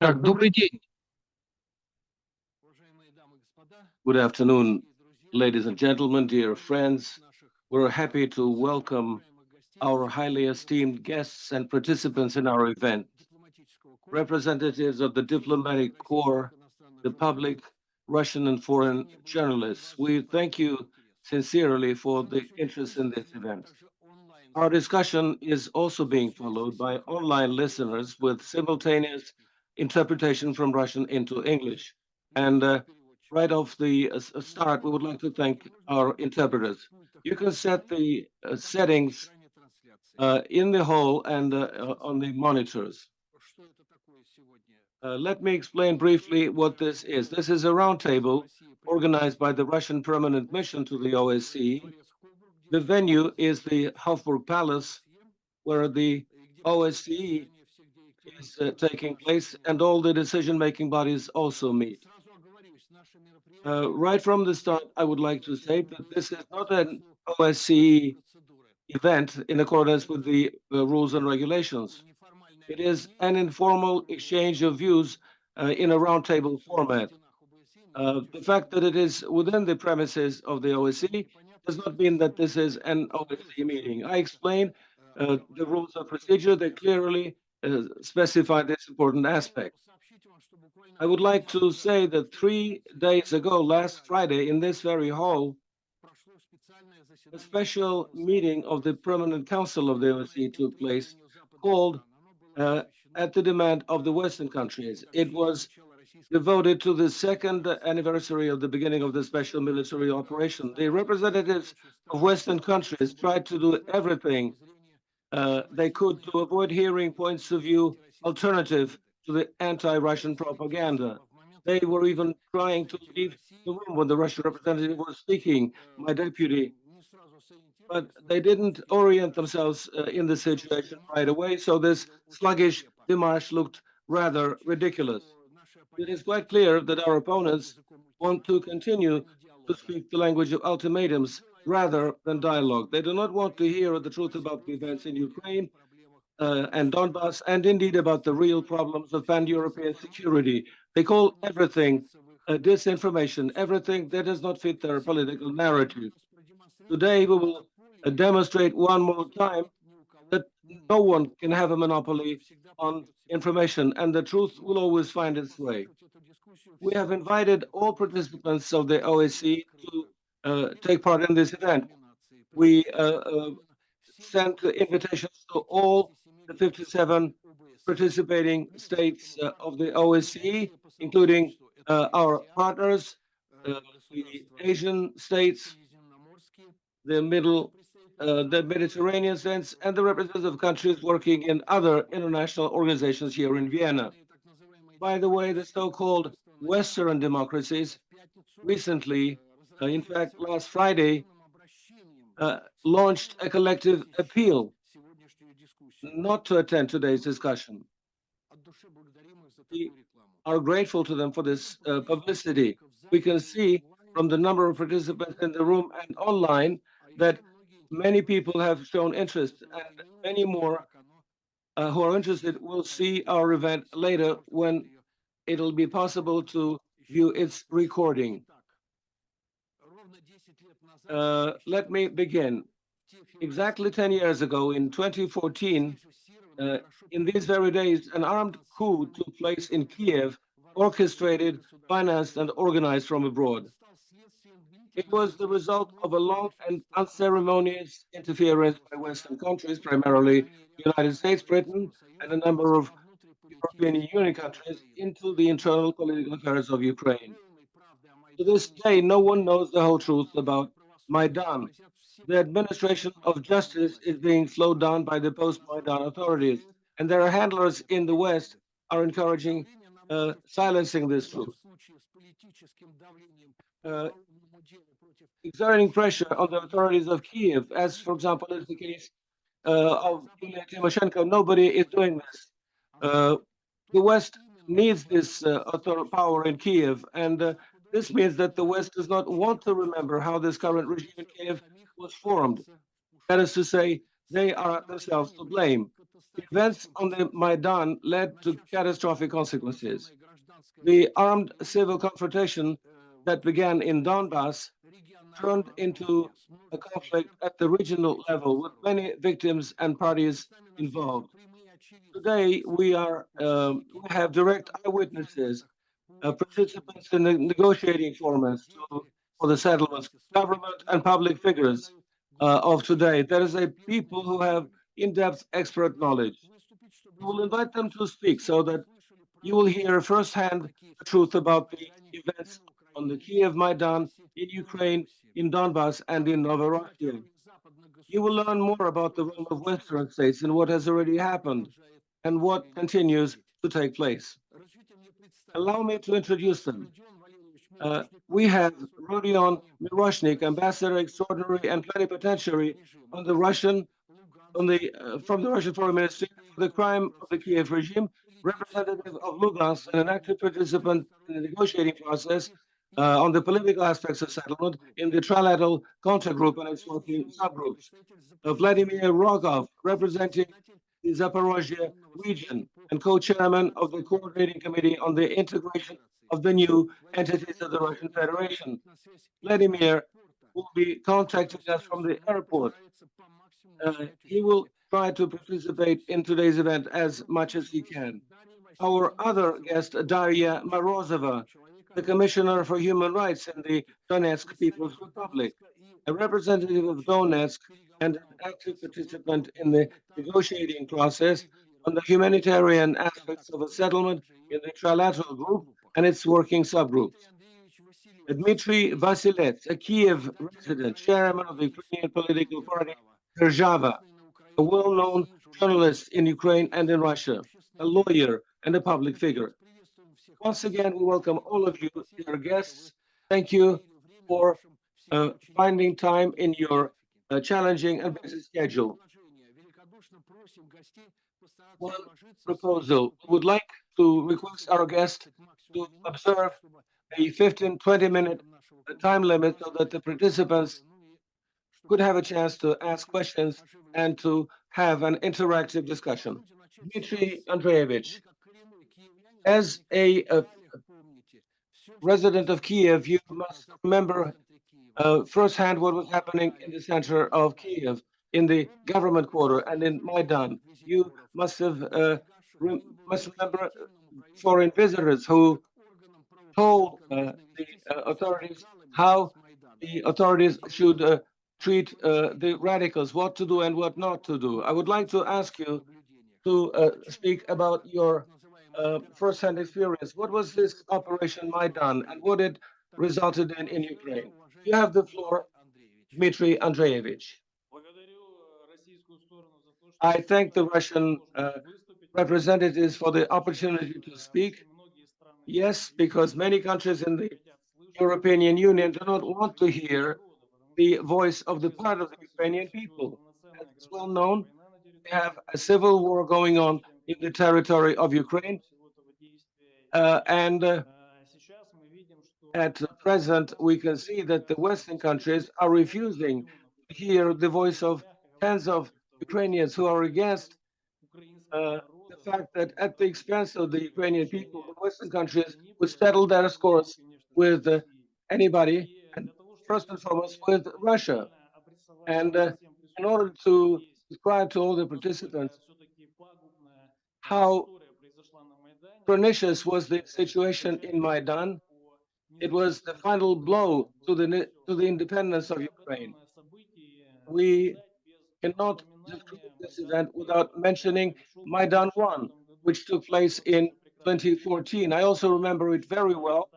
Так, добрый день. Good afternoon, ladies and gentlemen, dear friends. We're happy to welcome our highly esteemed guests and participants in our event, representatives of the diplomatic corps, the public, Russian and foreign journalists. We thank you sincerely for the interest in this event. Our discussion is also being followed by online listeners with simultaneous interpretation from Russian into English. And right off the start, we would like to thank our interpreters. You can set the settings in the hall and on the monitors. Let me explain briefly what this is. This is a roundtable organized by the Russian Permanent Mission to the OSCE. The venue is the Hofburg Palace, where the OSCE is taking place, and all the decision-making bodies also meet. Right from the start, I would like to say that this is not an OSCE event in accordance with the rules and regulations. It is an informal exchange of views in a roundtable format. The fact that it is within the premises of the OSCE does not mean that this is an OSCE meeting. I explain the rules of procedure that clearly specify this important aspect. I would like to say that 3 days ago, last Friday, in this very hall, a special meeting of the Permanent Council of the OSCE took place, called uh, at the demand of the Western countries. It was devoted to the second anniversary of the beginning of the special military operation. The representatives of Western countries tried to do everything they could to avoid hearing points of view alternative to the anti-Russian propaganda. They were even trying to leave the room when the Russian representative was speaking, my deputy, but they didn't orient themselves in the situation right away, so this sluggish démarche looked rather ridiculous. It is quite clear that our opponents want to continue to speak the language of ultimatums rather than dialogue. They do not want to hear the truth about the events in Ukraine and Donbass, and indeed about the real problems of pan-European security. They call everything disinformation, everything that does not fit their political narrative. Today, we will demonstrate one more time that no one can have a monopoly on information, and the truth will always find its way. We have invited all participants of the OSCE to take part in this event. We sent invitations to all the 57 participating states of the OSCE, including our partners, the Asian states, the Mediterranean states, and the representatives of countries working in other international organizations here in Vienna. By the way, the so-called Western democracies recently, in fact, last Friday, launched a collective appeal not to attend today's discussion. We are grateful to them for this publicity. We can see from the number of participants in the room and online that many people have shown interest, and many more who are interested will see our event later when it'll be possible to view its recording. Let me begin. Exactly 10 years ago, in 2014, uh, in these very days, an armed coup took place in Kiev, orchestrated, financed, and organized from abroad. It was the result of a long and unceremonious interference by Western countries, primarily the United States, Britain, and a number of European Union countries, into the internal political affairs of Ukraine. To this day, no one knows the whole truth about Maidan. The administration of justice is being slowed down by the post-Maidan authorities, and their handlers in the West are encouraging silencing this truth, uh, exerting pressure on the authorities of Kiev, as, for example, is the case of Yulia Tymoshenko. Nobody is doing this. Uh, the West needs this power in Kiev, and this means that the West does not want to remember how this current regime in Kiev was formed. That is to say, they are themselves to blame. The events on the Maidan led to catastrophic consequences. The armed civil confrontation that began in Donbass turned into a conflict at the regional level with many victims and parties involved. Today, we have direct eyewitnesses, participants in the negotiating formats for the settlements, government and public figures of today. There is a people who have in-depth expert knowledge. We will invite them to speak so that you will hear firsthand the truth about the events on the Kiev Maidan, in Ukraine, in Donbass, and in Novorossiya. You will learn more about the role of Western states and what has already happened and what continues to take place. Allow me to introduce them. We have Rodion Miroshnik, Ambassador Extraordinary and Plenipotentiary on the Russian from the Russian Foreign Ministry for the crime of the Kiev regime, representative of Lugansk and an active participant in the negotiating process on the political aspects of settlement in the trilateral contact group and its working subgroups. Vladimir Rogov, representing the Zaporozhye region and co-chairman of the coordinating committee on the integration of the new entities of the Russian Federation. Vladimir will be contacting us from the airport. He will try to participate in today's event as much as he can. Our other guest, Daria Morozova, the Commissioner for Human Rights in the Donetsk People's Republic, a representative of Donetsk and an active participant in the negotiating process on the humanitarian aspects of a settlement in the trilateral group and its working subgroups. Dmitry Vasilets, a Kiev resident, chairman of the Ukrainian political party Derzhava, a well-known journalist in Ukraine and in Russia, a lawyer and a public figure. Once again, we welcome all of you, dear guests. Thank you for finding time in your challenging and busy schedule. One proposal. We would like to request our guests to observe a 15-20 minute time limit so that the participants could have a chance to ask questions and to have an interactive discussion. Dmitry Andreevich, as a resident of Kiev, you must remember firsthand what was happening in the center of Kiev, in the government quarter, and in Maidan. You must remember foreign visitors who told the authorities how the authorities should treat the radicals, what to do and what not to do. I would like to ask you to speak about your first-hand experience. What was this Operation Maidan and what it resulted in Ukraine? You have the floor, Dmitry Andreevich. I thank the Russian representatives for the opportunity to speak. Yes, because many countries in the European Union do not want to hear the voice of the part of the Ukrainian people. As is well known, we have a civil war going on in the territory of Ukraine, and at present we can see that the Western countries are refusing to hear the voice of tens of Ukrainians who are against the fact that at the expense of the Ukrainian people, the Western countries would settle their scores with anybody, and first and foremost with Russia. And in order to describe to all the participants how pernicious was the situation in Maidan, it was the final blow to the independence of Ukraine. We cannot describe this event without mentioning Maidan 1, which took place in 2014. I also remember it very well,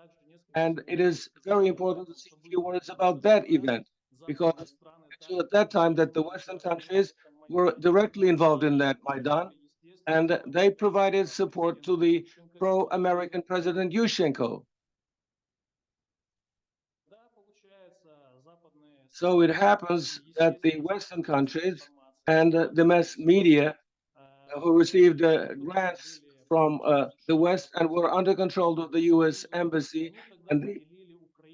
and it is very important to say a few words about that event, because actually at that time that the Western countries were directly involved in that Maidan, and they provided support to the pro-American President Yushchenko. So it happens that the Western countries and the mass media who received grants from the West and were under control of the US Embassy and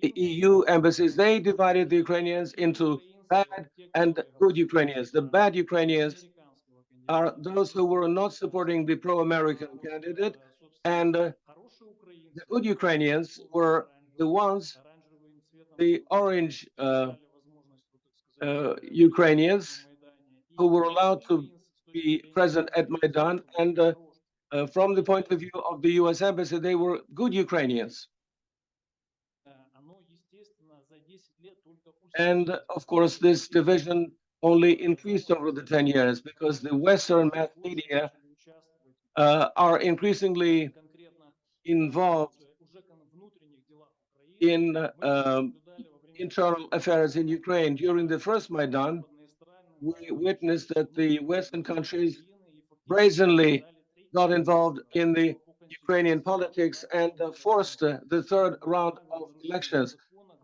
the EU embassies, they divided the Ukrainians into bad and good Ukrainians. The bad Ukrainians are those who were not supporting the pro-American candidate, and the good Ukrainians were the ones, the orange Ukrainians, who were allowed to be present at Maidan. And from the point of view of the US Embassy, they were good Ukrainians. And of course, this division only increased over the 10 years because the Western mass media are increasingly involved in internal affairs in Ukraine. During the first Maidan, we witnessed that the Western countries brazenly got involved in the Ukrainian politics and forced the third round of elections.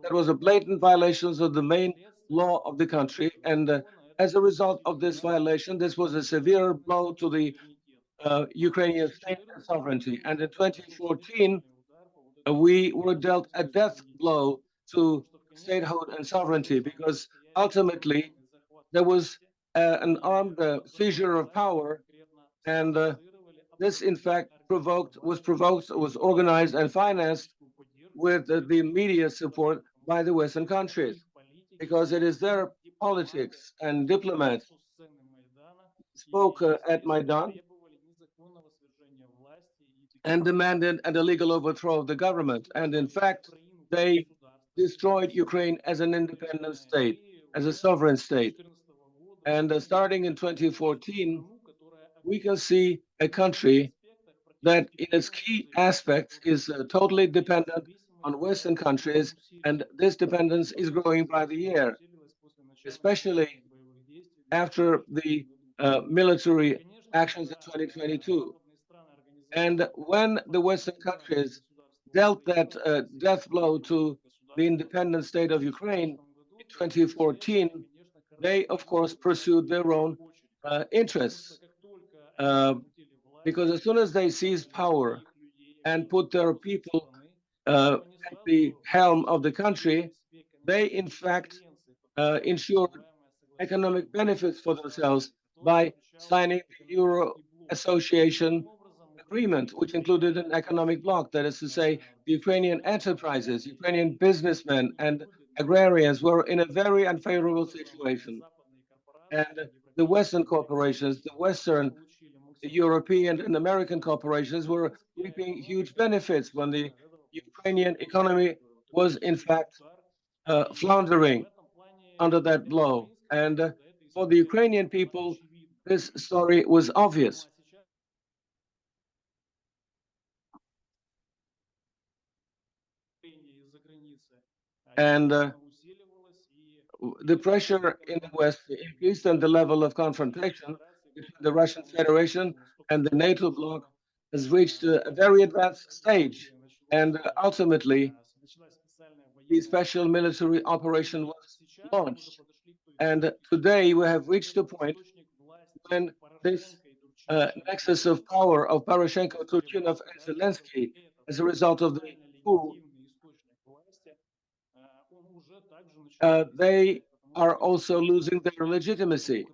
That was a blatant violation of the main law of the country. And as a result of this violation, this was a severe blow to the Ukrainian state and sovereignty. And in 2014, we were dealt a death blow to statehood and sovereignty because ultimately there was an armed seizure of power, and this, in fact, was organized and financed with the media support by the Western countries, because it is their politics and diplomats spoke at Maidan and demanded an illegal overthrow of the government. And in fact, they destroyed Ukraine as an independent state, as a sovereign state. And starting in 2014, we can see a country that in its key aspects is totally dependent on Western countries, and this dependence is growing by the year, especially after the military actions in 2022. And when the Western countries dealt that death blow to the independent state of Ukraine in 2014, they, of course, pursued their own interests. Uh, because as soon as they seized power and put their people at the helm of the country, they, in fact, ensured economic benefits for themselves by signing the Euro Association Agreement, which included an economic bloc. That is to say, the Ukrainian enterprises, Ukrainian businessmen, and agrarians were in a very unfavorable situation. And the Western corporations, the Western European and American corporations were reaping huge benefits when the Ukrainian economy was, in fact, floundering under that blow. And for the Ukrainian people, this story was obvious. And the pressure in the West increased, and the level of confrontation between the Russian Federation and the NATO bloc has reached a very advanced stage. And ultimately, the special military operation was launched. And today we have reached a point when this nexus of power of Poroshenko, Turchinov, and Zelensky, as a result of the coup, they are also losing their legitimacy,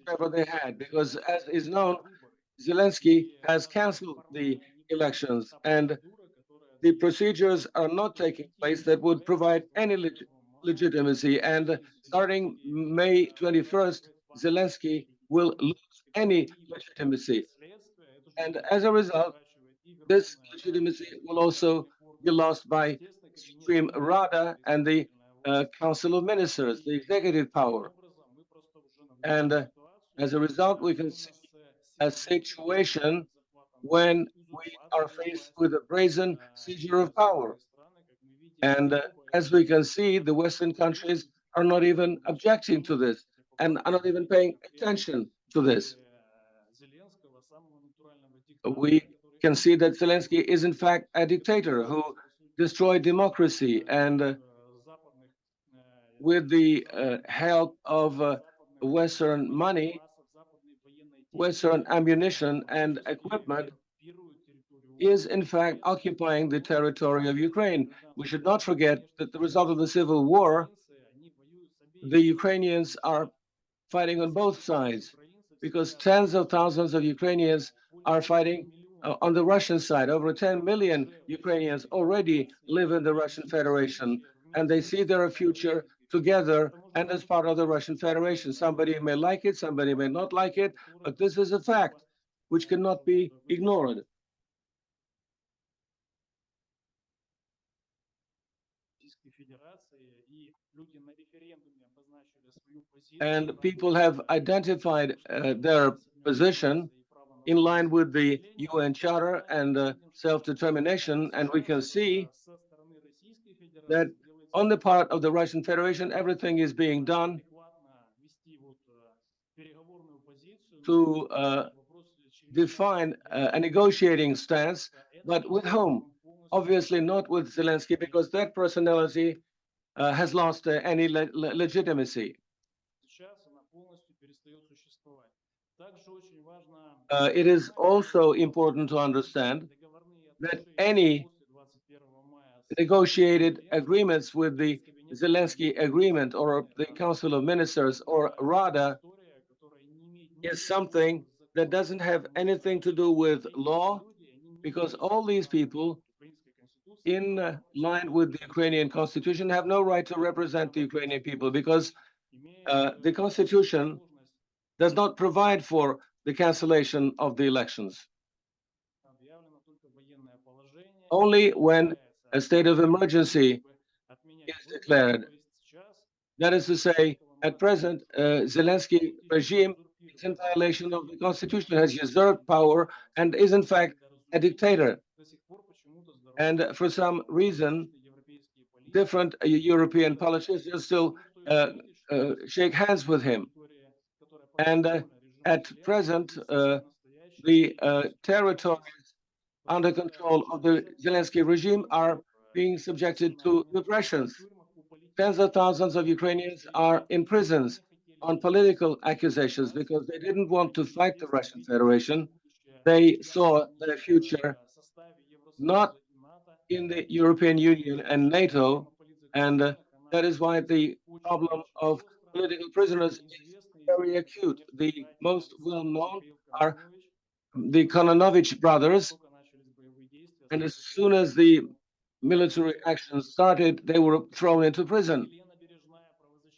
whatever they had, because as is known, Zelensky has canceled the elections, and the procedures are not taking place that would provide any legitimacy. And starting May 21st, Zelensky will lose any legitimacy. And as a result, this legitimacy will also be lost by Supreme Rada and the Council of Ministers, the executive power. And as a result, we can see a situation when we are faced with a brazen seizure of power. And as we can see, the Western countries are not even objecting to this and are not even paying attention to this. We can see that Zelensky is, in fact, a dictator who destroyed democracy, and with the help of Western money, Western ammunition, and equipment, is in fact occupying the territory of Ukraine. We should not forget that the result of the civil war the Ukrainians are fighting on both sides because tens of thousands of Ukrainians are fighting on the Russian side. Over 10 million Ukrainians already live in the Russian Federation, and they see their future together and as part of the Russian Federation. Somebody may like it, somebody may not like it, but this is a fact which cannot be ignored. And people have identified their position in line with the UN Charter and self-determination, and we can see that on the part of the Russian Federation, everything is being done to define a negotiating stance, but with whom? Obviously not with Zelensky, because that personality has lost any legitimacy. It is also important to understand that any negotiated agreements with the Zelensky agreement or the Council of Ministers or Rada is something that doesn't have anything to do with law, because all these people in line with the Ukrainian constitution have no right to represent the Ukrainian people, because the constitution does not provide for the cancellation of the elections. Only when a state of emergency is declared. That is to say, at present, Zelensky regime is in violation of the constitution, has usurped power, and is in fact a dictator. And for some reason, different European politicians still shake hands with him. And at present, the territories under control of the Zelensky regime are being subjected to repressions. Tens of thousands of Ukrainians are in prisons on political accusations because they didn't want to fight the Russian Federation. They saw their future not in the European Union and NATO, and that is why the problem of political prisoners is very acute. The most well-known are the Kononovich brothers, and as soon as the military action started, they were thrown into prison.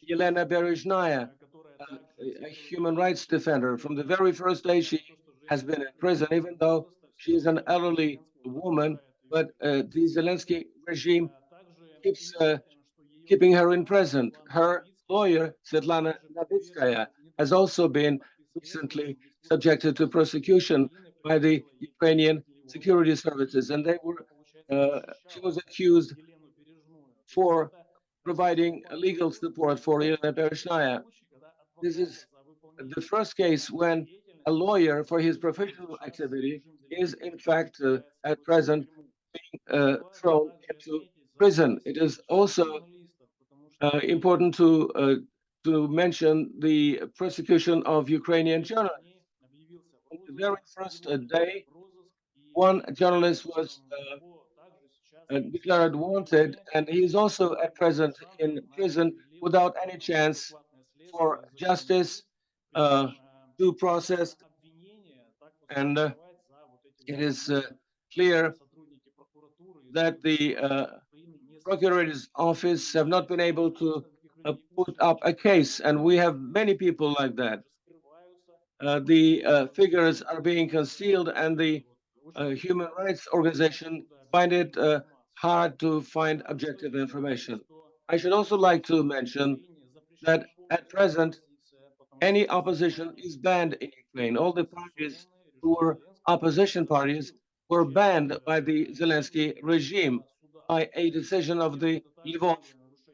Yelena Berezhnaya, a human rights defender, from the very first day she has been in prison, even though she is an elderly woman, but the Zelensky regime keeps keeping her in prison. Her lawyer, Svetlana Navitskaya, has also been recently subjected to prosecution by the Ukrainian security services, and she was accused for providing legal support for Elena Bereshnaya. This is the first case when a lawyer for his professional activity is in fact at present thrown into prison. It is also important to mention the persecution of Ukrainian journalists. On the very first day, one journalist was declared wanted, and he is also at present in prison without any chance for justice, due process, and it is clear that the procurator's office have not been able to put up a case, and we have many people like that. The figures are being concealed, and the human rights organization find it hard to find objective information. I should also like to mention that at present, any opposition is banned in Ukraine. All the parties who were opposition parties were banned by the Zelensky regime by a decision of the Lvov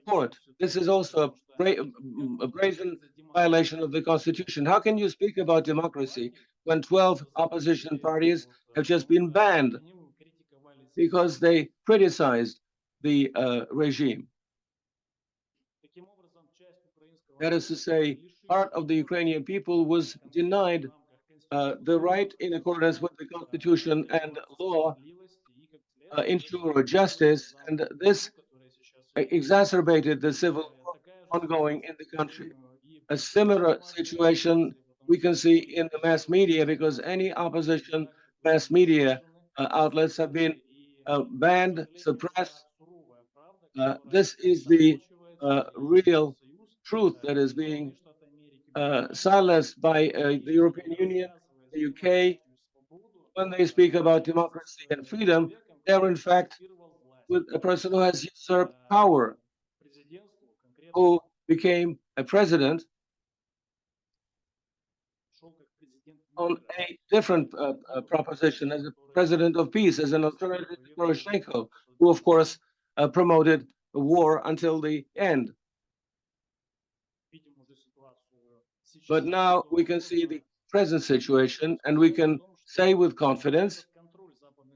court. This is also a brazen violation of the constitution. How can you speak about democracy when 12 opposition parties have just been banned because they criticized the regime? That is to say, part of the Ukrainian people was denied the right in accordance with the constitution and law ensure justice, and this exacerbated the civil war ongoing in the country. A similar situation we can see in the mass media because any opposition mass media outlets have been banned, suppressed. This is the real truth that is being silenced by the European Union, the UK. When they speak about democracy and freedom, they're in fact with a person who has usurped power, who became a president on a different proposition as a president of peace, as an alternative to Poroshenko, who, of course, promoted war until the end. But now we can see the present situation, and we can say with confidence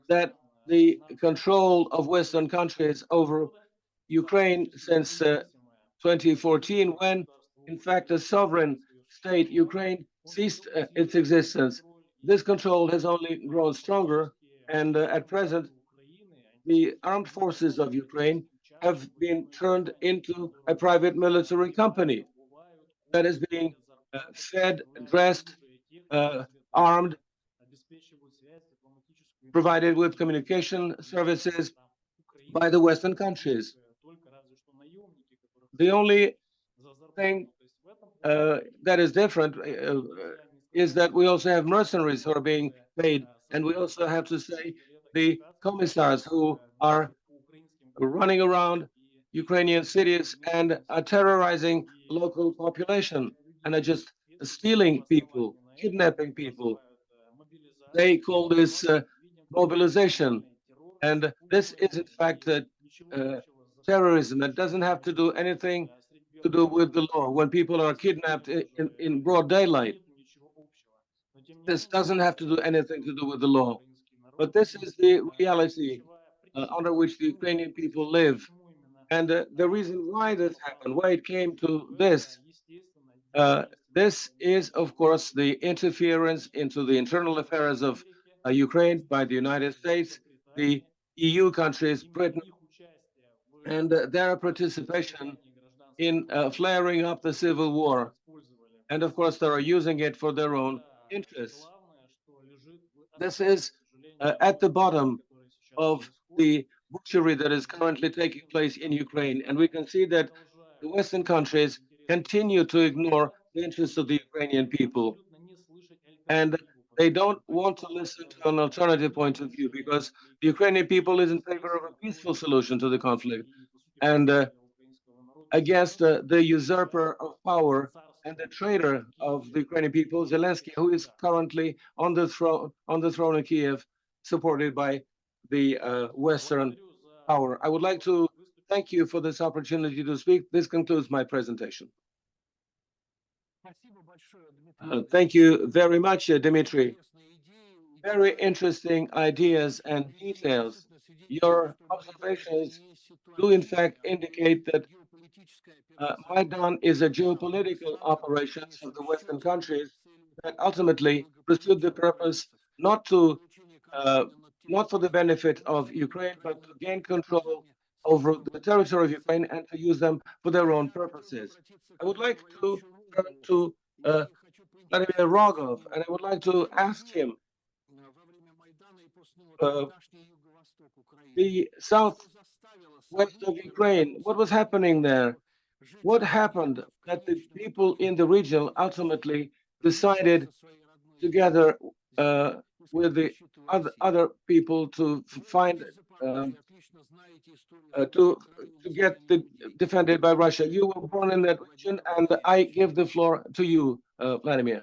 that the control of Western countries over Ukraine since 2014, when in fact a sovereign state, Ukraine, ceased its existence. This control has only grown stronger, and at present, the armed forces of Ukraine have been turned into a private military company that is being fed, dressed, uh, armed, provided with communication services by the Western countries. The only thing that is different is that we also have mercenaries who are being paid, and we also have to say the commissars who are running around Ukrainian cities and are terrorizing local population and are just stealing people, kidnapping people. They call this mobilization, and this is in fact uh, terrorism. It doesn't have to do anything to do with the law. When people are kidnapped in broad daylight, this doesn't have to do anything to do with the law. But this is the reality under which the Ukrainian people live. And the reason why this happened, why it came to this is, of course, the interference into the internal affairs of Ukraine by the United States, the EU countries, Britain, and their participation in flaring up the civil war. And of course, they are using it for their own interests. This is at the bottom of the butchery that is currently taking place in Ukraine. And we can see that the Western countries continue to ignore the interests of the Ukrainian people. And they don't want to listen to an alternative point of view because the Ukrainian people is in favor of a peaceful solution to the conflict. And against the usurper of power and the traitor of the Ukrainian people, Zelensky, who is currently on the throne in Kiev, supported by the Western power. I would like to thank you for this opportunity to speak. This concludes my presentation. Thank you very much, Dmitry. Very interesting ideas and details. Your observations do, in fact, indicate that Maidan is a geopolitical operation of the Western countries that ultimately pursued the purpose not to uh, not for the benefit of Ukraine, but to gain control over the territory of Ukraine and to use them for their own purposes. I would like to turn to Vladimir Rogov, and I would like to ask him uh, the southwest of Ukraine, what was happening there? What happened that the people in the region ultimately decided together uh, with the other people to find um, to get defended by Russia? You were born in that region, and I give the floor to you, Vladimir.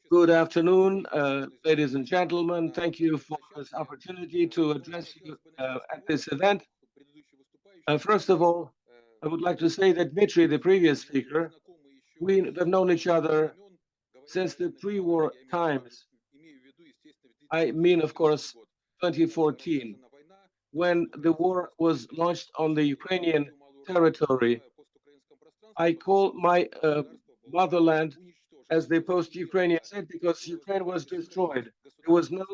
Good afternoon, ladies and gentlemen. Thank you for this opportunity to address you at this event. First of all, I would like to say that Dmitry, the previous speaker, we have known each other since the pre-war times. I mean, of course, 2014, when the war was launched on the Ukrainian territory. I call my motherland as the post-Ukrainian state because Ukraine was destroyed. There was no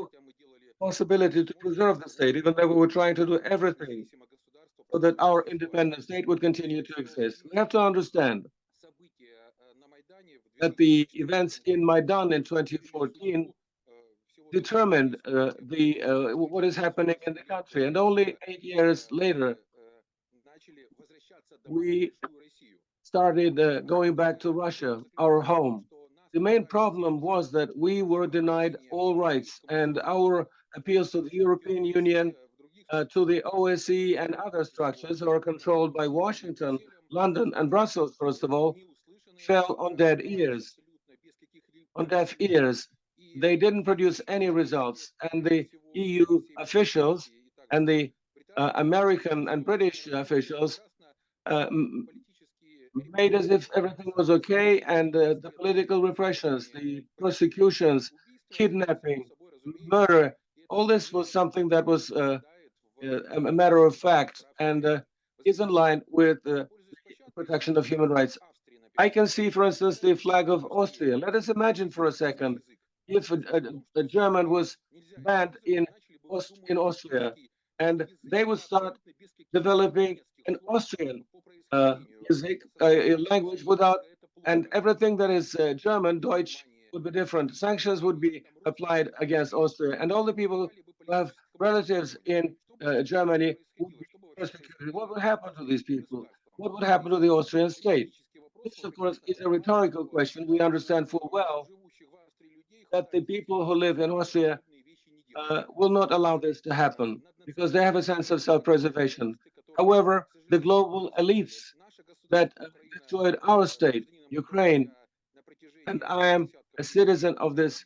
possibility to preserve the state, even though we were trying to do everything. so that our independent state would continue to exist. We have to understand that the events in Maidan in 2014 determined what is happening in the country. And only 8 years later, we started going back to Russia, our home. The main problem was that we were denied all rights, and our appeals to the European Union, to the OSCE and other structures that are controlled by Washington, London, and Brussels, first of all, fell on dead ears, on deaf ears. They didn't produce any results, and the EU officials and the American and British officials uh, made as if everything was okay, and the political repressions, the persecutions, kidnapping, murder, all this was something that was a matter of fact and is in line with the protection of human rights. I can see, for instance, the flag of Austria. Let us imagine for a second if a German was banned in Austria, and they would start developing an Austrian uh, music, language without, and everything that is German, Deutsch, would be different. Sanctions would be applied against Austria, and all the people who have relatives in Germany would be persecuted. What would happen to these people? What would happen to the Austrian state? This, of course, is a rhetorical question. We understand full well that the people who live in Austria will not allow this to happen because they have a sense of self-preservation. However, the global elites that destroyed our state, Ukraine, and I am a citizen of this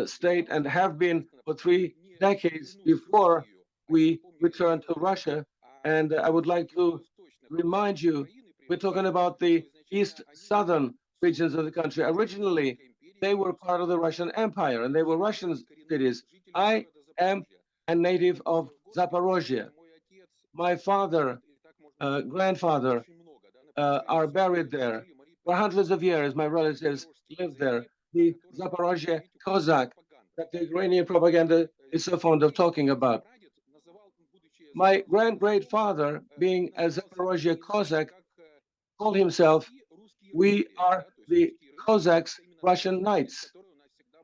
state and have been for 3 decades before we returned to Russia. And I would like to remind you, we're talking about the east southern regions of the country. Originally, they were part of the Russian Empire and they were Russian cities. I am a native of Zaporozhye. My father, grandfather, are buried there. For hundreds of years, my relatives lived there. The Zaporozhye Cossack that the Ukrainian propaganda is so fond of talking about. My great father, being a Zaporozhye Cossack, called himself, "We are the Cossacks, Russian Knights."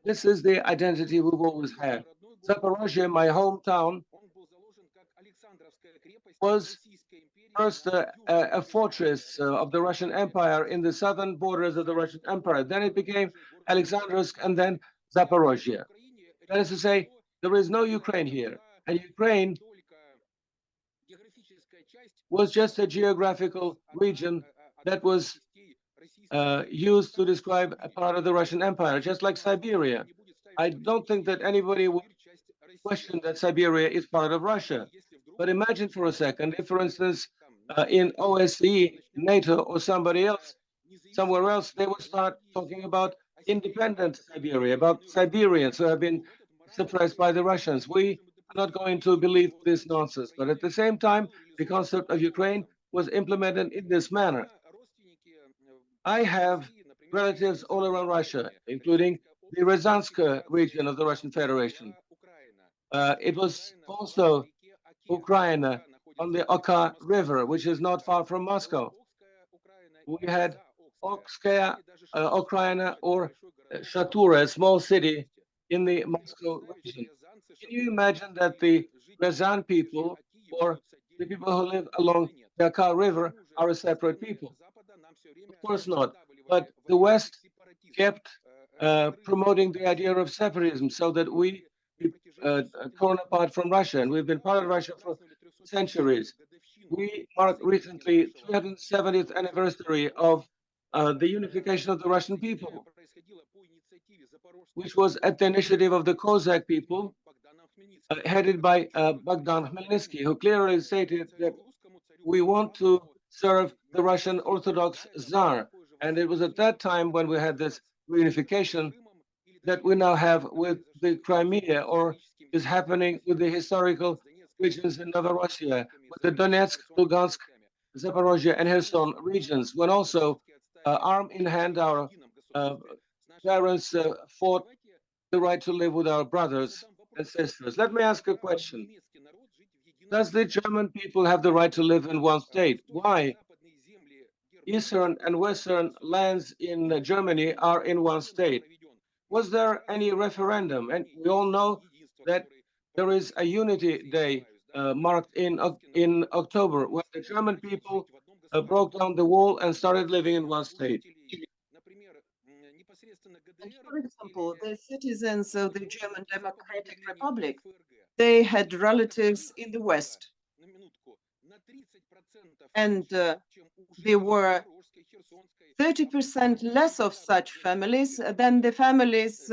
This is the identity we've always had. Zaporozhye, my hometown, was first a fortress of the Russian Empire in the southern borders of the Russian Empire. Then it became Alexandrovsk and then Zaporozhye. That is to say, there is no Ukraine here. And Ukraine was just a geographical region that was used to describe a part of the Russian Empire, just like Siberia. I don't think that anybody would question that Siberia is part of Russia. But imagine for a second if, for instance, in OSCE, NATO, or somebody else, somewhere else, they would start talking about independent Siberia, about Siberians who have been suppressed by the Russians. We are not going to believe this nonsense. But at the same time, the concept of Ukraine was implemented in this manner. I have relatives all around Russia, including the Ryazansk region of the Russian Federation. It was also Ukraine on the Oka River, which is not far from Moscow. We had Okskaya, Ukraine, or Shatura, a small city in the Moscow region. Can you imagine that the Ryazan people or the people who live along the Oka River are a separate people? Of course not. But the West kept promoting the idea of separatism so that we be torn apart from Russia. And we've been part of Russia for centuries. We marked recently 370th anniversary of the unification of the Russian people, which was at the initiative of the Cossack people, headed by Bogdan Khmelnytsky, who clearly stated that we want to serve the Russian Orthodox Tsar. And it was at that time when we had this reunification that we now have with the Crimea, or is happening with the historical regions in Novorossiya, with the Donetsk, Lugansk, Zaporozhye, and Kherson regions, when also arm in hand our uh, parents fought the right to live with our brothers and sisters. Let me ask a question. Does the German people have the right to live in one state? Why eastern and western lands in Germany are in one state? Was there any referendum? And we all know that there is a Unity Day marked in October when the German people broke down the wall and started living in one state. And for example, the citizens of the German Democratic Republic, they had relatives in the West, and there were 30% less of such families than the families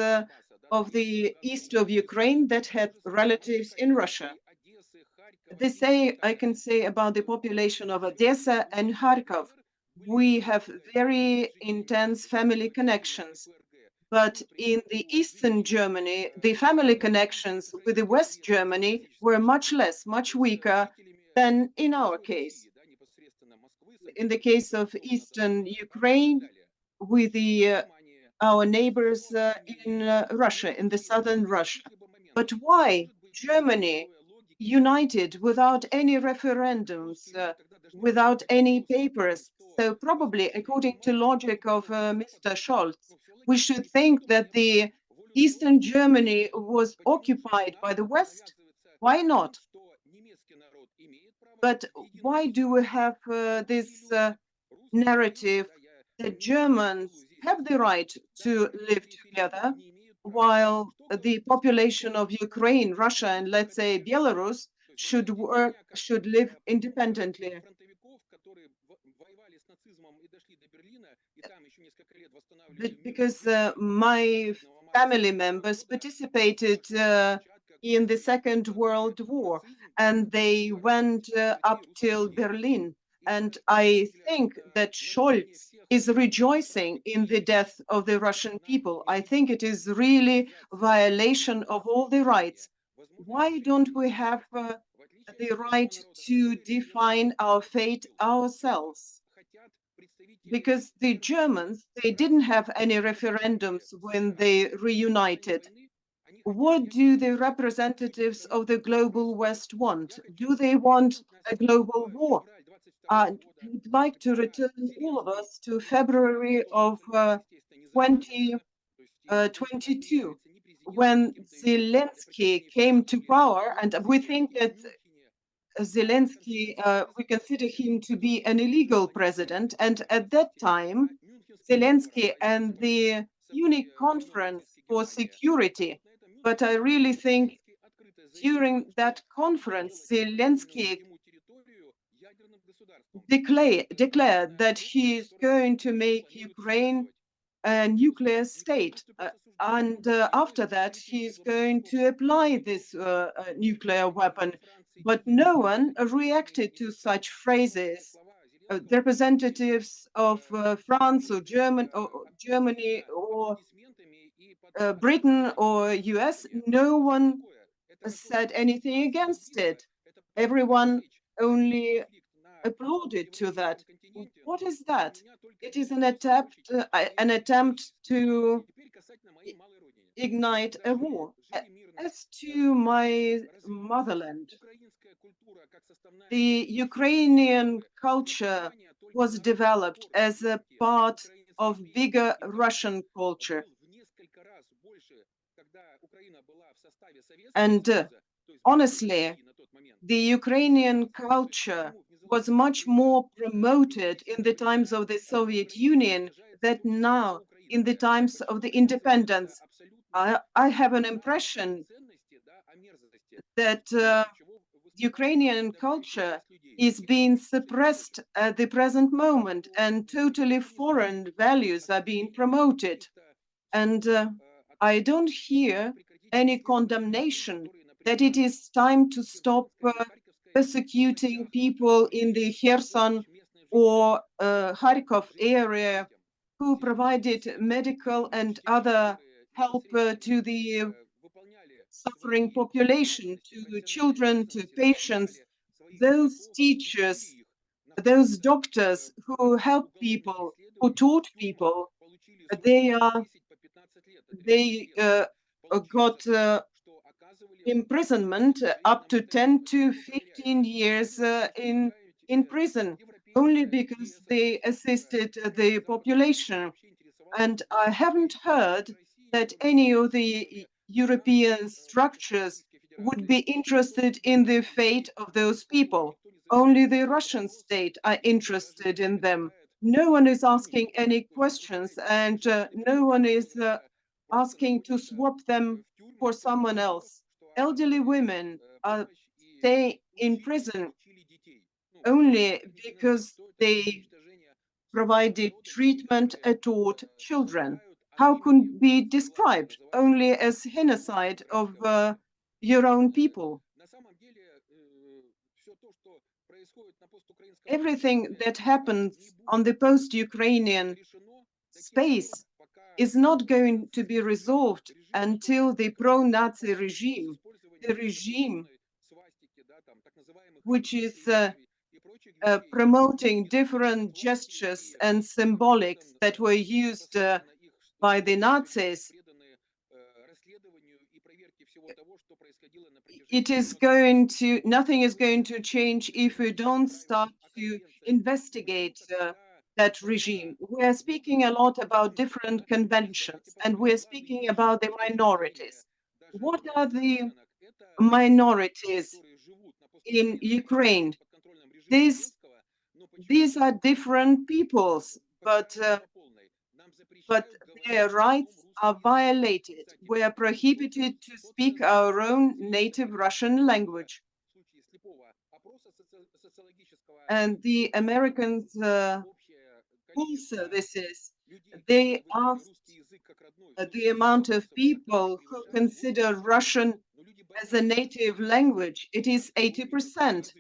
of the east of Ukraine that had relatives in Russia. They say, I can say about the population of Odessa and Kharkov, we have very intense family connections. But in the Eastern Germany, the family connections with the West Germany were much less, much weaker than in our case. In the case of Eastern Ukraine, with our neighbors in Russia, in the southern Russia. But why Germany united without any referendums, without any papers? So probably, according to logic of Mr. Scholz, we should think that the Eastern Germany was occupied by the West. Why not? But why do we have this narrative that Germans have the right to live together, while the population of Ukraine, Russia, and let's say Belarus should live independently? Because my family members participated in the Second World War, and they went up till Berlin. And I think that Scholz is rejoicing in the death of the Russian people. I think it is really violation of all the rights. Why don't we have the right to define our fate ourselves? Because the Germans, they didn't have any referendums when they reunited. What do the representatives of the global West want? Do they want a global war? I would like to return all of us to February of 2022, when Zelensky came to power, and we think that Zelensky, we consider him to be an illegal president. And at that time, Zelensky and the Munich Conference for Security, but I really think during that conference, Zelensky declared that he is going to make Ukraine a nuclear state. And after that, he is going to apply this nuclear weapon. But no one reacted to such phrases. The representatives of France or Germany or Britain or US, no one said anything against it. Everyone only applauded to that. What is that? It is an attempt to ignite a war. As to my motherland, the Ukrainian culture was developed as a part of bigger Russian culture. And honestly, the Ukrainian culture was much more promoted in the times of the Soviet Union than now in the times of the independence. I have an impression that Ukrainian culture is being suppressed at the present moment, and totally foreign values are being promoted. And I don't hear any condemnation that it is time to stop persecuting people in the Kherson or Kharkov area who provided medical and other help to the suffering population, to children, to patients, those teachers, those doctors who help people, who taught people, they got imprisonment, up to 10 to 15 years in prison, only because they assisted the population. And I haven't heard that any of the European structures would be interested in the fate of those people. Only the Russian state are interested in them. No one is asking any questions, and no one is asking to swap them for someone else. Elderly women stay in prison only because they provided treatment toward children. How could be described only as genocide of your own people? Everything that happens on the post-Ukrainian space is not going to be resolved until the pro-Nazi regime, the regime which is promoting different gestures and symbolics that were used by the Nazis, it is going to, nothing is going to change if we don't start to investigate that regime. We're speaking a lot about different conventions, and we're speaking about the minorities. What are the minorities in Ukraine? These, these are different peoples, but their rights are violated. We are prohibited to speak our own native Russian language. And the Americans' poll services, they asked the amount of people who consider Russian as a native language. It is 80%.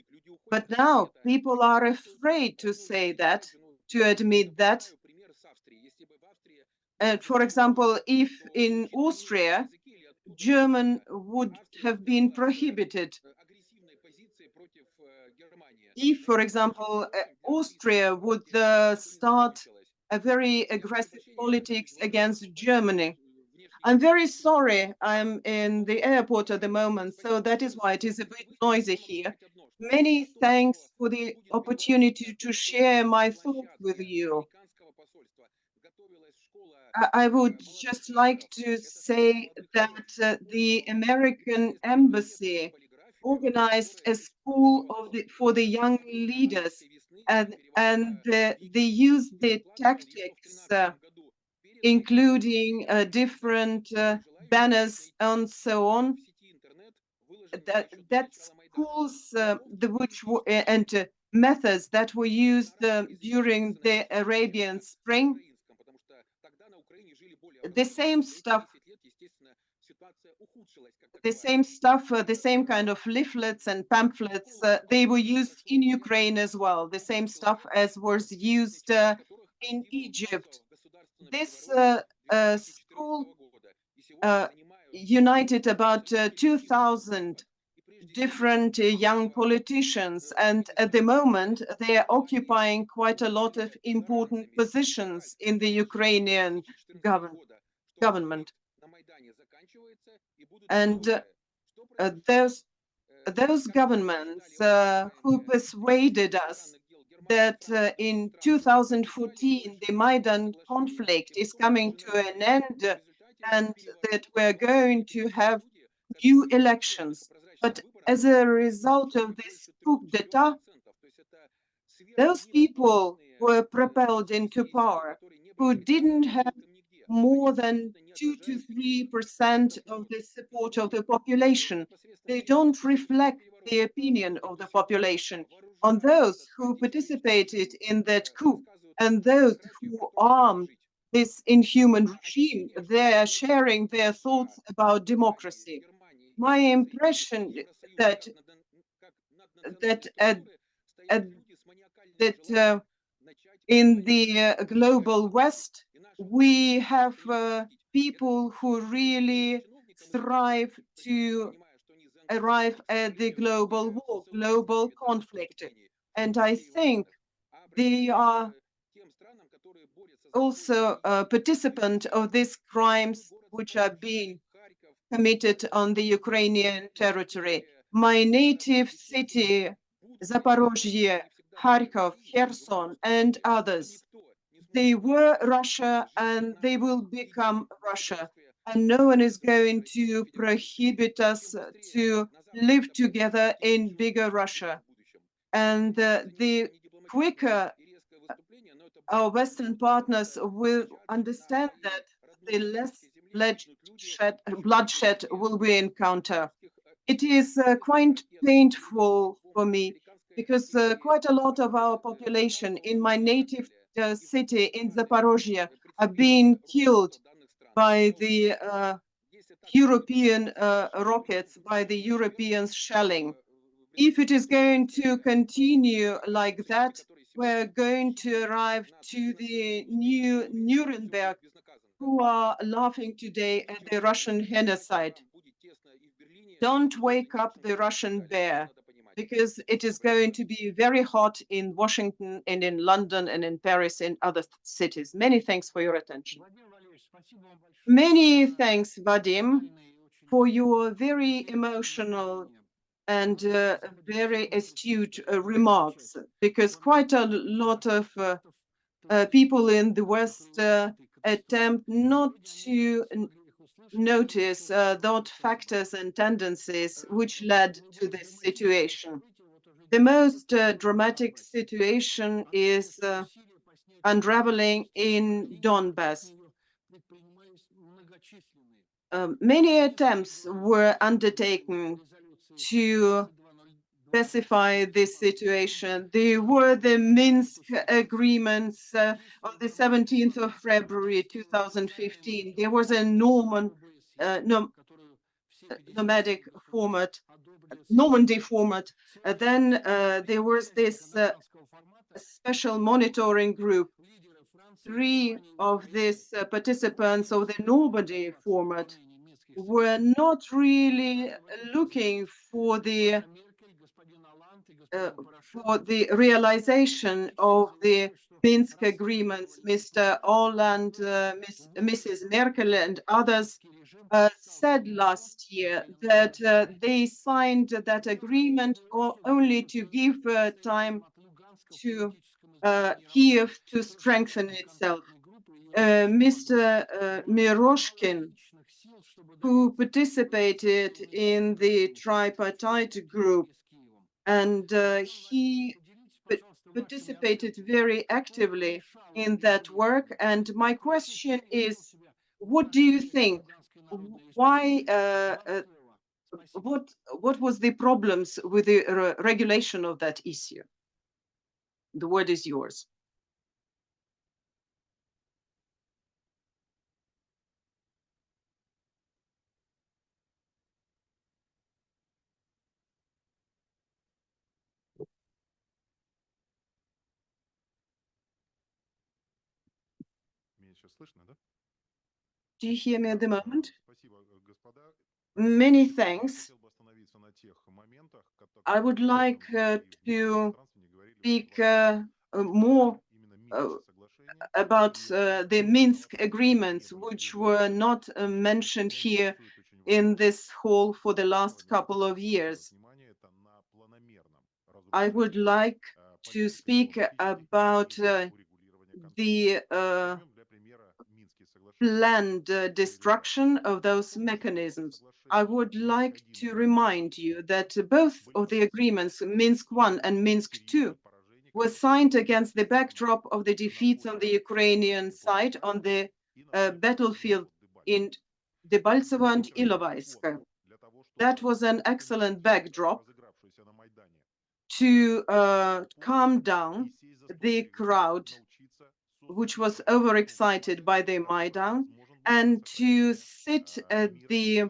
But now people are afraid to say that, to admit that. For example, if in Austria, German would have been prohibited. If, for example, Austria would start a very aggressive politics against Germany. I'm very sorry, I'm in the airport at the moment, so that is why it is a bit noisy here. Many thanks for the opportunity to share my thoughts with you. I would just like to say that the American embassy organized a school for the young leaders, and they used the tactics, including different banners and so on. That schools, and methods that were used during the Arabian Spring, the same stuff, the same kind of leaflets and pamphlets, they were used in Ukraine as well, the same stuff as was used in Egypt. This school united about 2,000 different young politicians, and at the moment they are occupying quite a lot of important positions in the Ukrainian government. And those governments who persuaded us that in 2014 the Maidan conflict is coming to an end and that we're going to have new elections. But as a result of this coup d'etat, those people were propelled into power who didn't have more than 2 to 3% of the support of the population. They don't reflect the opinion of the population. On those who participated in that coup and those who armed this inhuman regime, they are sharing their thoughts about democracy. My impression that that at, at, that in the global West, we have people who really strive to arrive at the global war, global conflict. And I think they are also a participant of these crimes which are being committed on the Ukrainian territory. My native city, Zaporozhye, Kharkov, Kherson, and others, they were Russia and they will become Russia. And no one is going to prohibit us to live together in bigger Russia. And the quicker our Western partners will understand that, the less bloodshed will we encounter. It is quite painful for me because quite a lot of our population in my native city in Zaporozhye are being killed by the European rockets, by the Europeans shelling. If it is going to continue like that, we're going to arrive to the new Nuremberg, who are laughing today at the Russian genocide. Don't wake up the Russian bear, because it is going to be very hot in Washington and in London and in Paris and other cities. Many thanks for your attention. Many thanks, Vadim, for your very emotional and very astute remarks, because quite a lot of people in the West attempt not to notice those factors and tendencies which led to this situation. The most dramatic situation is unraveling in Donbass. Many attempts were undertaken to specify this situation. There were the Minsk agreements on the 17th of February 2015. There was a nomadic format, Normandy format. Then there was this special monitoring group. Three of these participants of the Normandy format were not really looking for the realization of the Minsk agreements. Mr. Hollande, Mrs. Merkel, and others said last year that they signed that agreement only to give time to Kiev to strengthen itself. Mr. Miroshkin, who participated in the tripartite group, and he participated very actively in that work. And my question is, what do you think? Why? What was the problems with the regulation of that issue? The word is yours. Do you hear me at the moment? Many thanks. I would like to speak more about the Minsk agreements, which were not mentioned here in this hall for the last couple of years. I would like to speak about the planned destruction of those mechanisms. I would like to remind you that both of the agreements, Minsk I and Minsk II, were signed against the backdrop of the defeats on the Ukrainian side on the battlefield in Debaltsevo and Ilovaisk. That was an excellent backdrop to calm down the crowd, which was overexcited by the Maidan, and to sit at the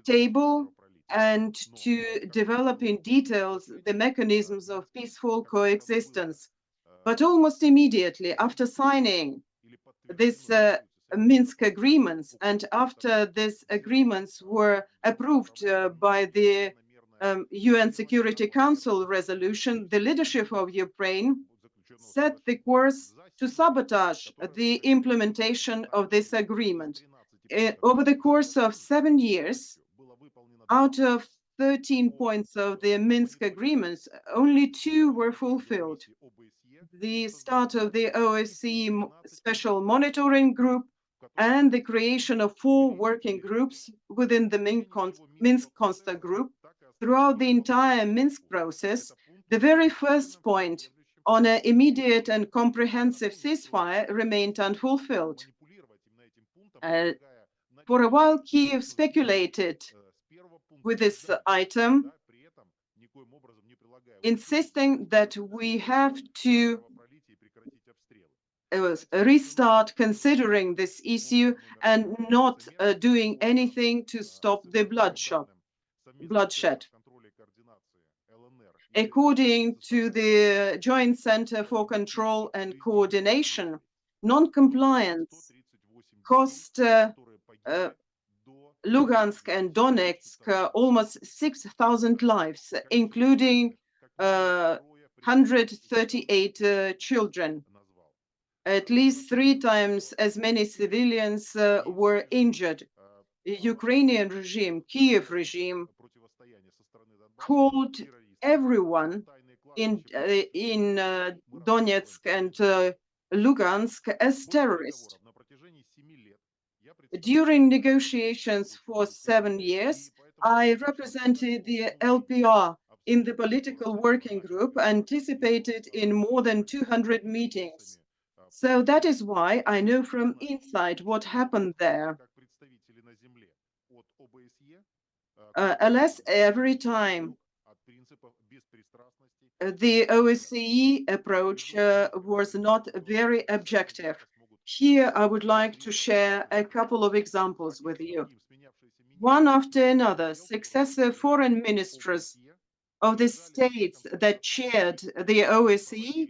table and to develop in details the mechanisms of peaceful coexistence. But almost immediately after signing these Minsk agreements, and after these agreements were approved by the UN Security Council resolution, the leadership of Ukraine set the course to sabotage the implementation of this agreement. Over the course of 7 years, Out of 13 points of the Minsk agreements, only 2 were fulfilled. The start of the OSCE Special Monitoring Group and the creation of 4 working groups within the Minsk Constant Group. Throughout the entire Minsk process, the very first point on an immediate and comprehensive ceasefire remained unfulfilled. For a while, Kiev speculated with this item, insisting that we have to restart considering this issue and not doing anything to stop the bloodshed. According to the Joint Center for Control and Coordination, non-compliance cost Lugansk and Donetsk almost 6,000 lives, including 138 children. At least 3 times as many civilians were injured. The Ukrainian regime, Kiev regime, called everyone in Donetsk and Lugansk as terrorists. During negotiations for 7 years, I represented the LPR in the political working group, anticipated in more than 200 meetings. So that is why I know from inside what happened there. Alas, every time the OSCE approach was not very objective. Here, I would like to share a couple of examples with you. One after another, successive foreign ministers of the states that chaired the OSCE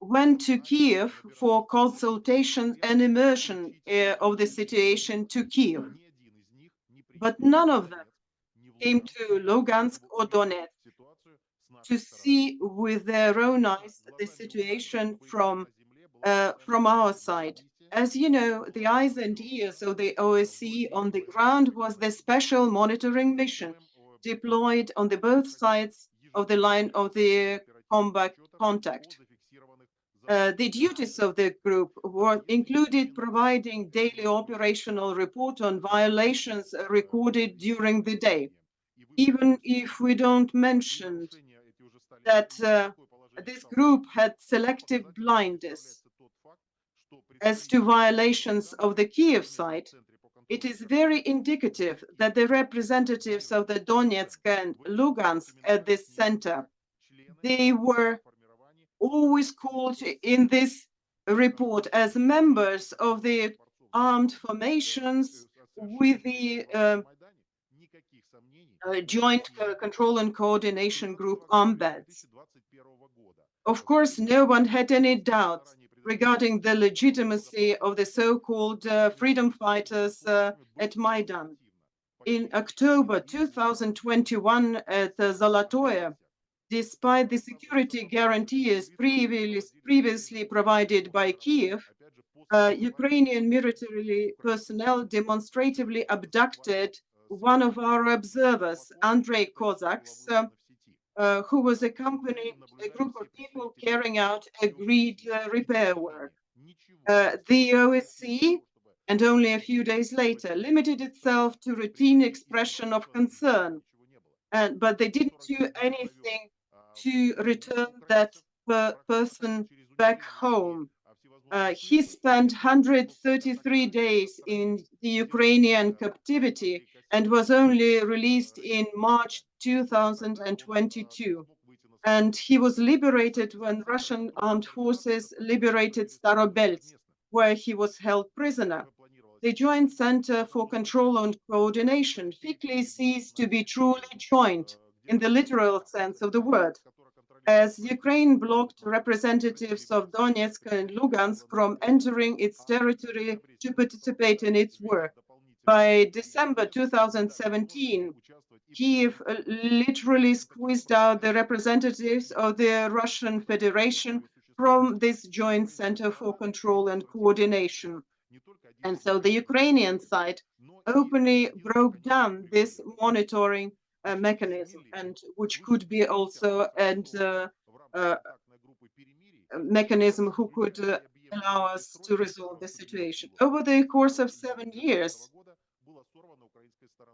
went to Kiev for consultation and immersion of the situation to Kiev. But none of them came to Lugansk or Donetsk to see with their own eyes the situation from our side. As you know, the eyes and ears of the OSCE on the ground was the special monitoring mission deployed on the both sides of the line of the combat contact. The duties of the group were included providing daily operational report on violations recorded during the day. Even if we don't mention that this group had selective blindness as to violations of the Kiev side, it is very indicative that the representatives of the Donetsk and Lugansk at this center, they were always called in this report as members of the armed formations with the Joint Control and Coordination Group armbands. Of course, no one had any doubts regarding the legitimacy of the so-called freedom fighters at Maidan. In October 2021 at Zolotoye, despite the security guarantees previously provided by Kiev, Ukrainian military personnel demonstratively abducted one of our observers, Andrei Kozaks, who was accompanying a group of people carrying out agreed repair work. The OSCE, and only a few days later, limited itself to routine expression of concern, but they didn't do anything to return that person back home. He spent 133 days in the Ukrainian captivity and was only released in March 2022. And he was liberated when Russian armed forces liberated Starobelsk, where he was held prisoner. The Joint Center for Control and Coordination quickly ceased to be truly joint in the literal sense of the word, as Ukraine blocked representatives of Donetsk and Lugansk from entering its territory to participate in its work. By December 2017, Kiev literally squeezed out the representatives of the Russian Federation from this Joint Center for Control and Coordination. And so the Ukrainian side openly broke down this monitoring mechanism, and which could be also a mechanism who could allow us to resolve the situation. Over the course of 7 years,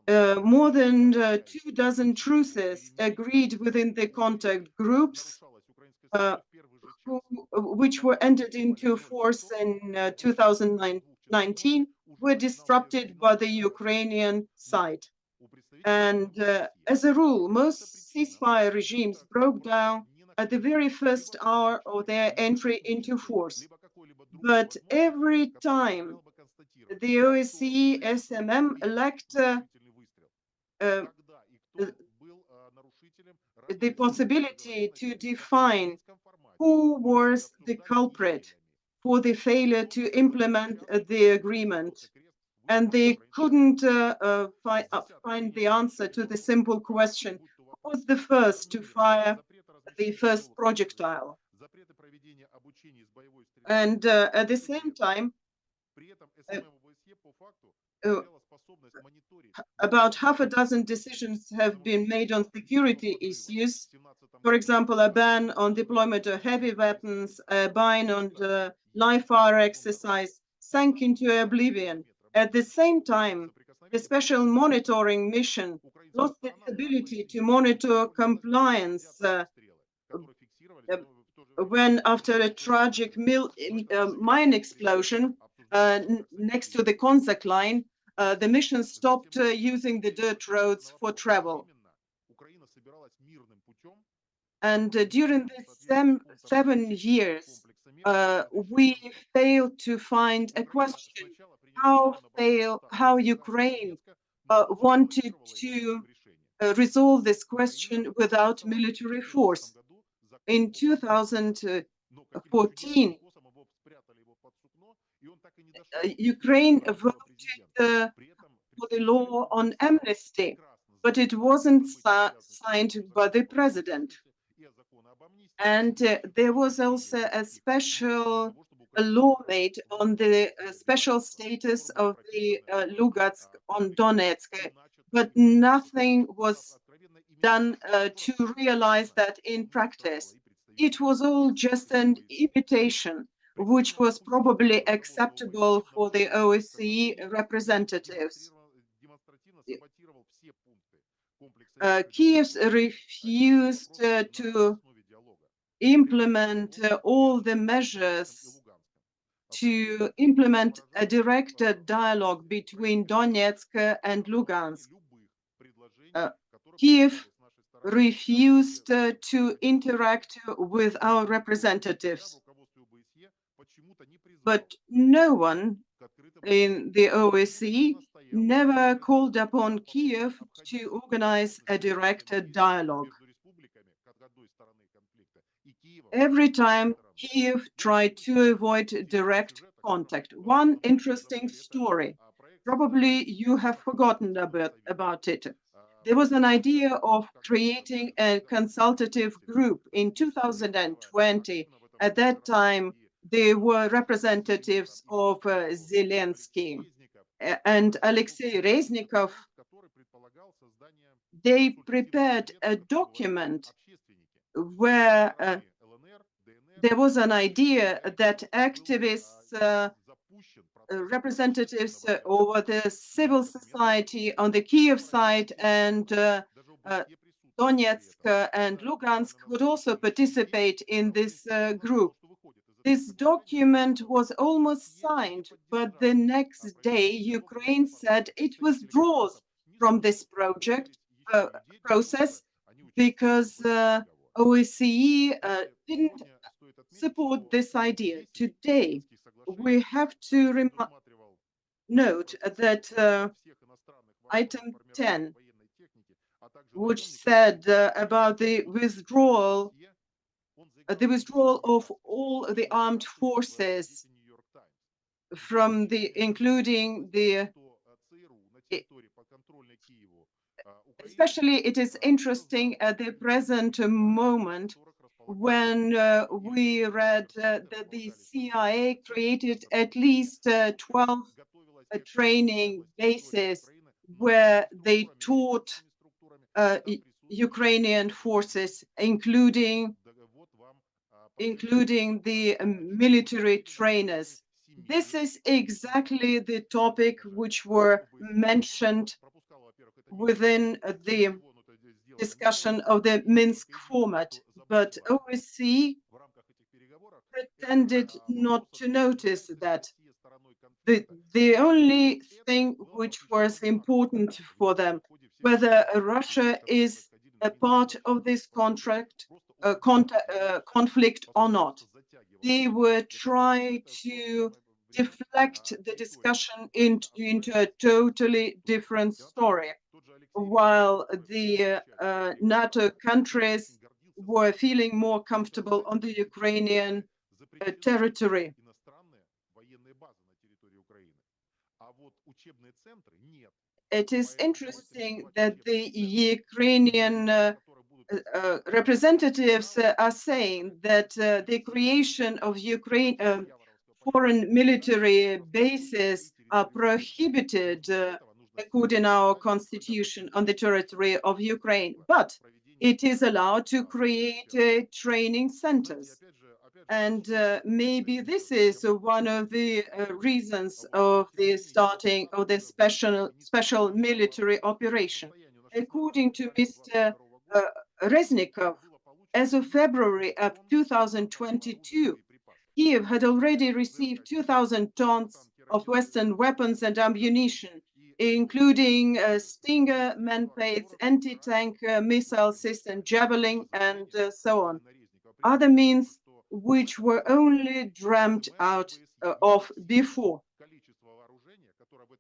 more than 24 truces agreed within the contact groups, uh, which were entered into force in 2019, were disrupted by the Ukrainian side. And as a rule, most ceasefire regimes broke down at the very first hour of their entry into force. But every time the OSCE SMM lacked uh, the possibility to define who was the culprit for the failure to implement the agreement. And they couldn't find the answer to the simple question, who was the first to fire the first projectile? And at the same time, uh, uh, about half a dozen decisions have been made on security issues. For example, a ban on deployment of heavy weapons, a ban on the live fire exercise sank into oblivion. At the same time, the special monitoring mission lost its ability to monitor compliance uh, when, after a tragic mine explosion next to the Konzak line, the mission stopped using the dirt roads for travel. And during these 7 years, we failed to find a question how Ukraine wanted to resolve this question without military force. In 2014, Ukraine voted for the law on amnesty, but it wasn't signed by the president. And there was also a special law made on the special status of the Lugansk on Donetsk, but nothing was done to realize that in practice. It was all just an imitation, which was probably acceptable for the OSCE representatives. Kiev refused to implement all the measures to implement a direct dialogue between Donetsk and Lugansk. Kiev refused to interact with our representatives. But no one in the OSCE never called upon Kiev to organize a direct dialogue. Every time Kiev tried to avoid direct contact. One interesting story, probably you have forgotten about it. There was an idea of creating a consultative group in 2020. At that time, there were representatives of Zelensky and Alexei Reznikov. They prepared a document where there was an idea that activists, representatives over the civil society on the Kiev side and Donetsk and Lugansk would also participate in this group. This document was almost signed, but the next day Ukraine said it withdraws from this process because OSCE didn't support this idea. Today, we have to note that item 10, which said about the withdrawal of all the armed forces from including the, especially it is interesting at the present moment when we read that the CIA created at least 12 training bases where they taught Ukrainian forces, including the military trainers. This is exactly the topic which were mentioned within the discussion of the Minsk format, but OSCE pretended not to notice that. The only thing which was important for them, whether Russia is a part of this conflict or not. They were trying to deflect the discussion into a totally different story, while the NATO countries were feeling more comfortable on the Ukrainian territory. It is interesting that the Ukrainian representatives are saying that the creation of Ukraine foreign military bases are prohibited according to our constitution on the territory of Ukraine, but it is allowed to create training centers. And maybe this is one of the reasons of the starting of the special military operation. According to Mr. Reznikov, as of February of 2022, Kiev had already received 2,000 tons of Western weapons and ammunition, including Stinger manpads, anti-tank missile system, Javelin, and so on. Other means which were only dreamt out of before.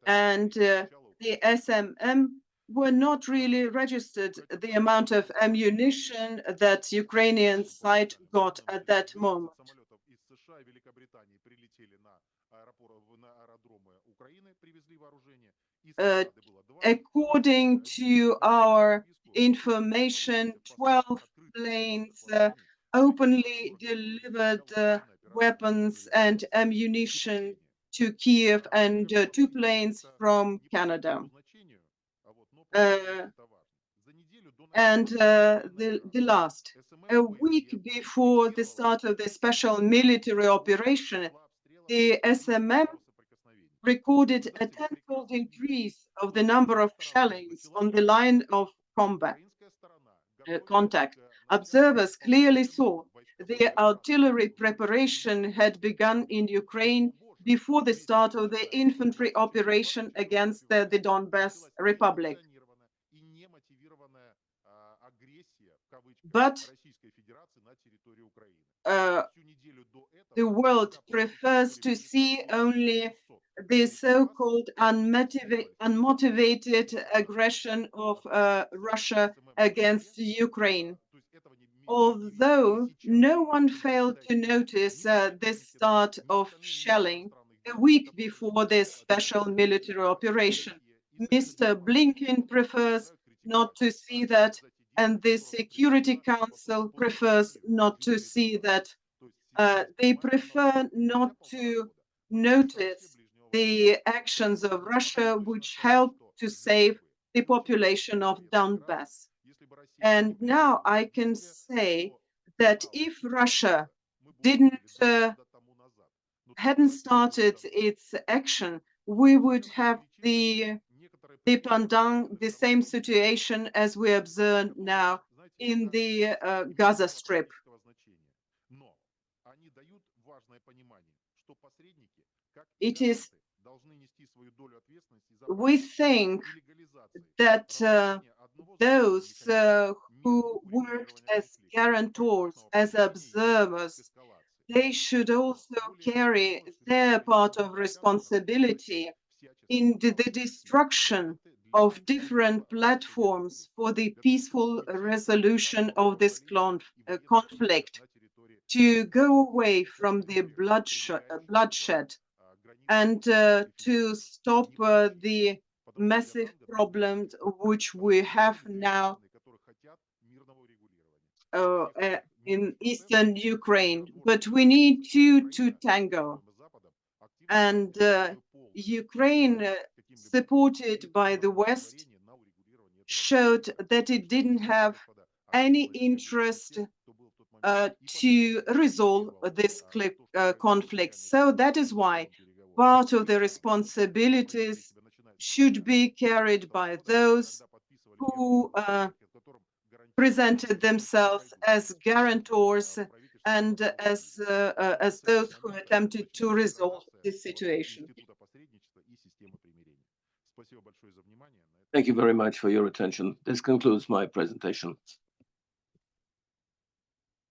And the SMM were not really registered the amount of ammunition that Ukrainian side got at that moment. Uh, According to our information, 12 planes openly delivered weapons and ammunition to Kiev and 2 planes from Canada. And the last, a week before the start of the special military operation, the SMM recorded a tenfold increase of the number of shellings on the line of contact. Observers clearly saw the artillery preparation had begun in Ukraine before the start of the infantry operation against the Donbas Republic. But the world prefers to see only the so-called unmotivated aggression of Russia against Ukraine. Although no one failed to notice the start of shelling a week before this special military operation, Mr. Blinken prefers not to see that, and the Security Council prefers not to see that. They prefer not to notice the actions of Russia, which help to save the population of Donbass. And now I can say that if Russia hadn't started its action, we would have the pendant, the same situation as we observe now in the Gaza Strip. It is, we think that those who worked as guarantors, as observers, they should also carry their part of responsibility in the destruction of different platforms for the peaceful resolution of this conflict, to go away from the bloodshed and to stop the massive problems which we have now in eastern Ukraine. But we need two to tango. And Ukraine, supported by the West, showed that it didn't have any interest to resolve this conflict. So that is why part of the responsibilities should be carried by those who presented themselves as guarantors and as those who attempted to resolve this situation. Thank you very much for your attention. This concludes my presentation.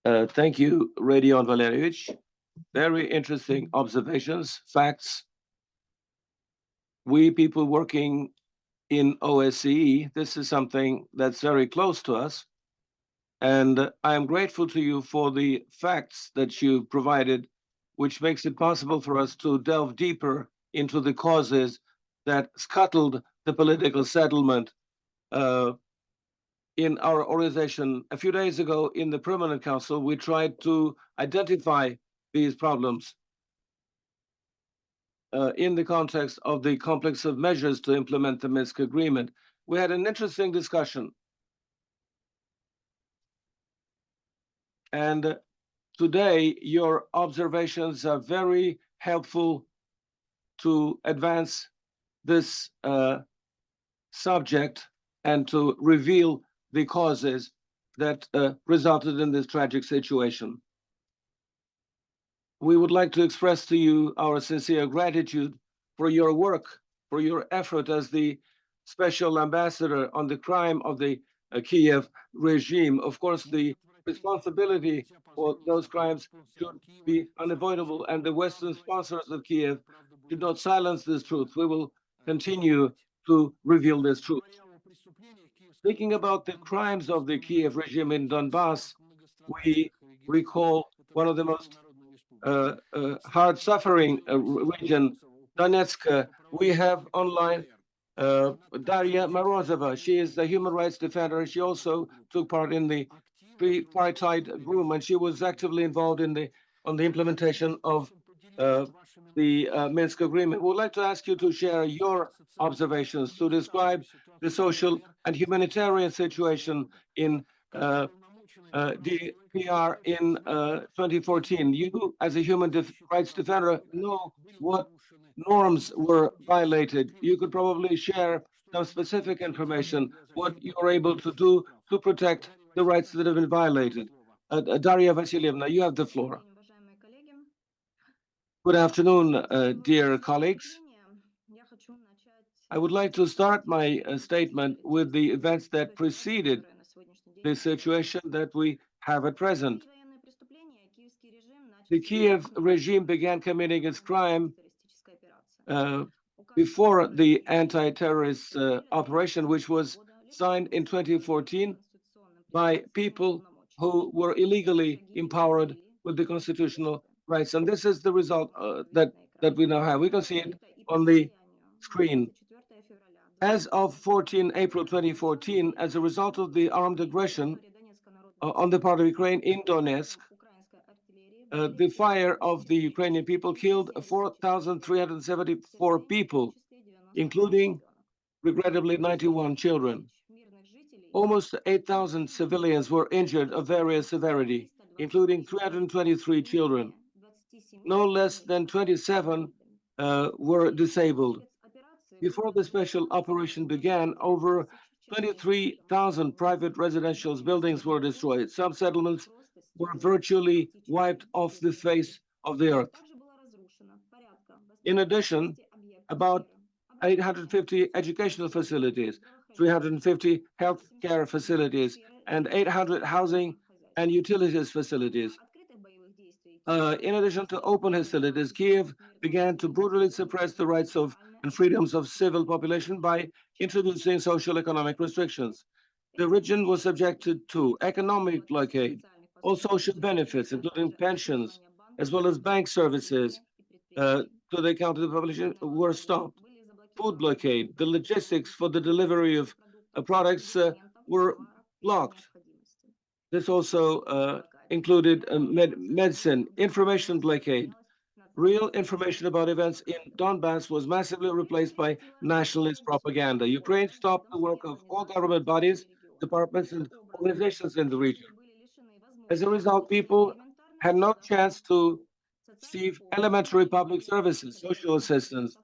Thank you, Radion Valerievich. Very interesting observations, facts. We people working in OSCE, this is something that's very close to us. And I am grateful to you for the facts that you provided, which makes it possible for us to delve deeper into the causes that scuttled the political settlement in our organization. A few days ago in the Permanent Council, we tried to identify these problems in the context of the complex of measures to implement the Minsk Agreement. We had an interesting discussion. And today, your observations are very helpful to advance this subject and to reveal the causes that resulted in this tragic situation. We would like to express to you our sincere gratitude for your work, for your effort as the special ambassador on the crime of the Kiev regime. Of course, the responsibility for those crimes should be unavoidable, and the Western sponsors of Kiev should not silence this truth. We will continue to reveal this truth. Thinking about the crimes of the Kiev regime in Donbass, we recall one of the most hard-suffering region, Donetsk. We have online Daria Morozova. She is the human rights defender. She also took part in the tripartite room, and she was actively involved in the implementation of the Minsk Agreement. We'd like to ask you to share your observations to describe the social and humanitarian situation in DPR in 2014. You, as a human rights defender, know what norms were violated. You could probably share some specific information, what you're able to do to protect the rights that have been violated. Daria Vasilyevna, you have the floor. Good afternoon, dear colleagues. I would like to start my statement with the events that preceded the situation that we have at present. The Kiev regime began committing its crime before the anti-terrorist operation, which was signed in 2014 by people who were illegally empowered with the constitutional rights. And this is the result that we now have. We can see it on the screen. As of April 2014, as a result of the armed aggression on the part of Ukraine in Donetsk, the fire of the Ukrainian people killed 4,374 people, including, regrettably, 91 children. Almost 8,000 civilians were injured of various severity, including 323 children. No less than 27 were disabled. Before the special operation began, over 23,000 private residential buildings were destroyed. Some settlements were virtually wiped off the face of the earth. In addition, about 850 educational facilities, 350 healthcare facilities, and 800 housing and utilities facilities. In addition to open hostilities, Kiev began to brutally suppress the rights of and freedoms of civil population by introducing social economic restrictions. The region was subjected to economic blockade. All social benefits, including pensions, as well as bank services to the account of the population, were stopped. Food blockade, the logistics for the delivery of products were blocked. This also included medicine, information blockade, Real information about events in Donbass was massively replaced by nationalist propaganda. Ukraine stopped the work of all government bodies, departments, and organizations in the region. As a result, people had no chance to receive elementary public services, social assistance,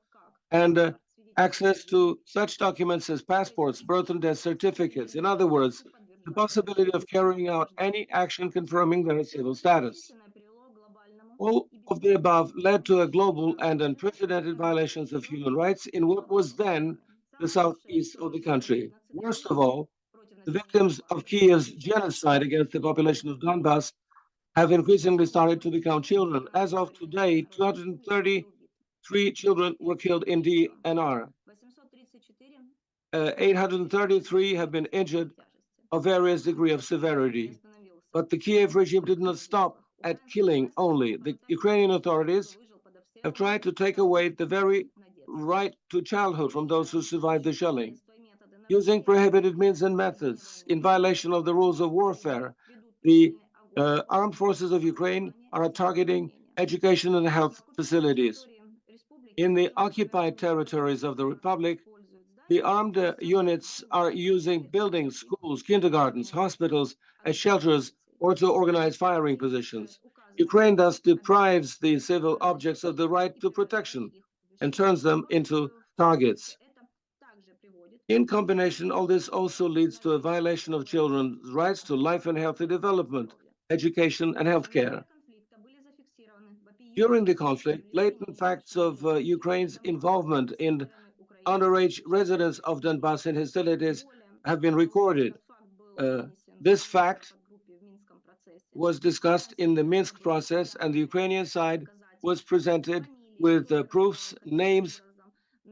and access to such documents as passports, birth and death certificates. In other words, the possibility of carrying out any action confirming their civil status. All of the above led to a global and unprecedented violations of human rights in what was then the southeast of the country. Worst of all, the victims of Kiev's genocide against the population of Donbass have increasingly started to become children. As of today, 233 children were killed in DNR. 833 have been injured of various degree of severity. But the Kiev regime did not stop at killing only. The Ukrainian authorities have tried to take away the very right to childhood from those who survived the shelling. Using prohibited means and methods in violation of the rules of warfare, the armed forces of Ukraine are targeting education and health facilities. In the occupied territories of the Republic, the armed units are using buildings, schools, kindergartens, hospitals as shelters or to organize firing positions. Ukraine thus deprives the civil objects of the right to protection and turns them into targets. In combination, all this also leads to a violation of children's rights to life and healthy development, education, and healthcare. During the conflict, blatant facts of Ukraine's involvement in underage residents of Donbass in hostilities have been recorded. Uh, this fact was discussed in the Minsk process, and the Ukrainian side was presented with proofs, names,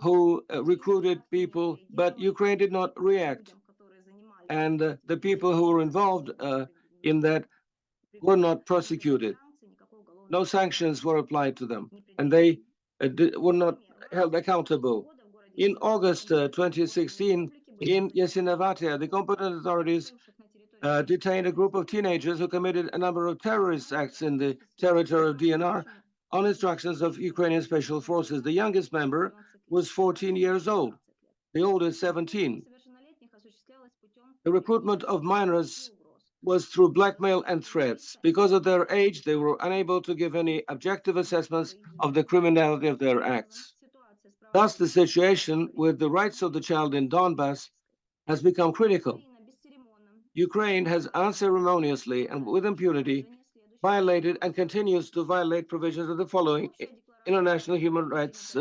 who recruited people, but Ukraine did not react. And the people who were involved in that were not prosecuted. No sanctions were applied to them, and they were not held accountable. In August 2016, in Yasinavatia, the competent authorities detained a group of teenagers who committed a number of terrorist acts in the territory of DNR on instructions of Ukrainian special forces. The youngest member was 14 years old, the oldest 17. The recruitment of minors was through blackmail and threats. Because of their age, they were unable to give any objective assessments of the criminality of their acts. Thus, the situation with the rights of the child in Donbass has become critical. Ukraine has unceremoniously and with impunity violated and continues to violate provisions of the following international human rights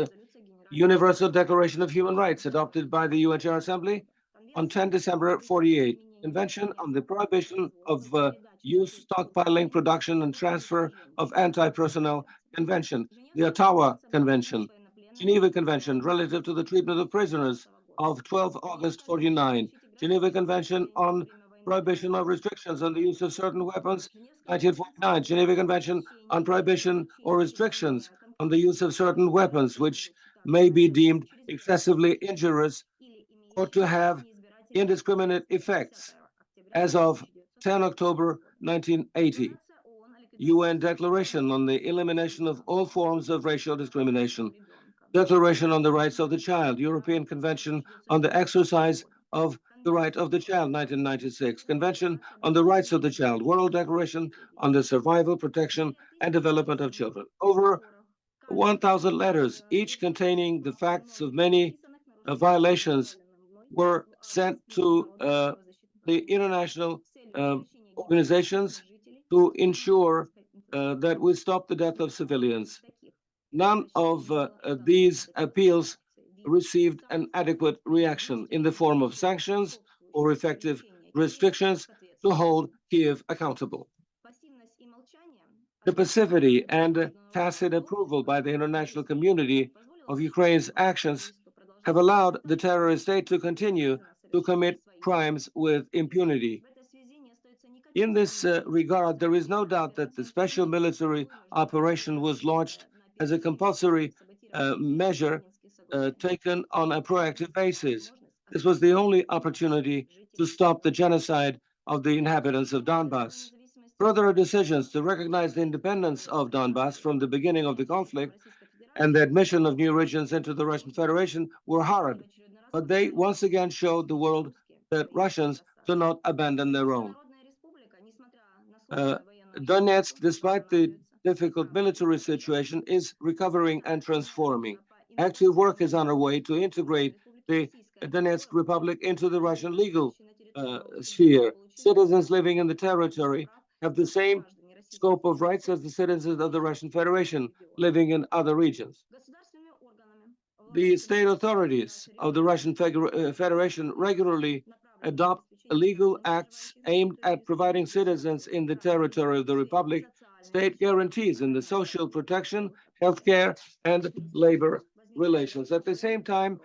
Universal Declaration of Human Rights adopted by the UN General Assembly on 10 December 48, Convention on the Prohibition of Use, Stockpiling, Production, and Transfer of Anti-Personnel Convention, the Ottawa Convention, Geneva Convention relative to the treatment of prisoners of 12 August 49, Geneva Convention on Prohibition of Restrictions on the Use of Certain Weapons, 1949, Geneva Convention on Prohibition or Restrictions on the Use of Certain Weapons, which may be deemed excessively injurious or to have indiscriminate effects, as of 10 October 1980, UN Declaration on the Elimination of All Forms of Racial Discrimination, Declaration on the Rights of the Child, European Convention on the Exercise of the Right of the Child, 1996, Convention on the Rights of the Child, World Declaration on the Survival, Protection, and Development of Children. Over 1,000 letters, each containing the facts of many violations, were sent to the international organizations to ensure that we stop the death of civilians. None of these appeals received an adequate reaction in the form of sanctions or effective restrictions to hold Kiev accountable. The passivity and tacit approval by the international community of Ukraine's actions have allowed the terrorist state to continue to commit crimes with impunity. In this regard, there is no doubt that the special military operation was launched as a compulsory measure taken on a proactive basis. This was the only opportunity to stop the genocide of the inhabitants of Donbass. Further decisions to recognize the independence of Donbass from the beginning of the conflict and the admission of new regions into the Russian Federation were hard, but they once again showed the world that Russians do not abandon their own. Uh, Donetsk, despite the difficult military situation, is recovering and transforming. Active work is underway to integrate the Donetsk Republic into the Russian legal sphere. Citizens living in the territory have the same scope of rights as the citizens of the Russian Federation living in other regions. The state authorities of the Russian Federation regularly adopt legal acts aimed at providing citizens in the territory of the Republic state guarantees in the social protection, healthcare, and labor relations. At the same time,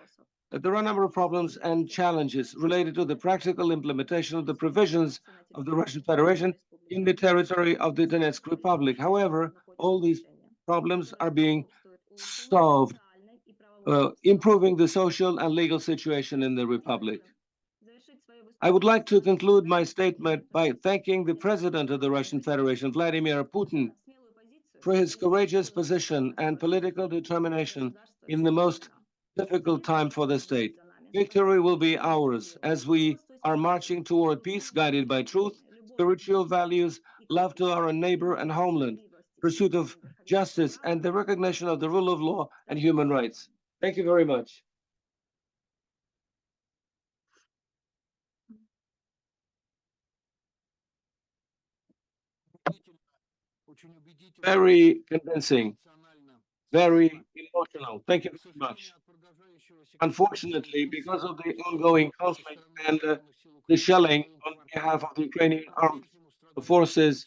there are a number of problems and challenges related to the practical implementation of the provisions of the Russian Federation in the territory of the Donetsk Republic. However, all these problems are being solved, improving the social and legal situation in the Republic. I would like to conclude my statement by thanking the President of the Russian Federation, Vladimir Putin, for his courageous position and political determination in the most difficult time for the state. Victory will be ours as we are marching toward peace guided by truth, spiritual values, love to our neighbor and homeland, pursuit of justice, and the recognition of the rule of law and human rights. Thank you very much. Very convincing, very emotional. Thank you very much. Unfortunately, because of the ongoing conflict and the shelling on behalf of the Ukrainian armed forces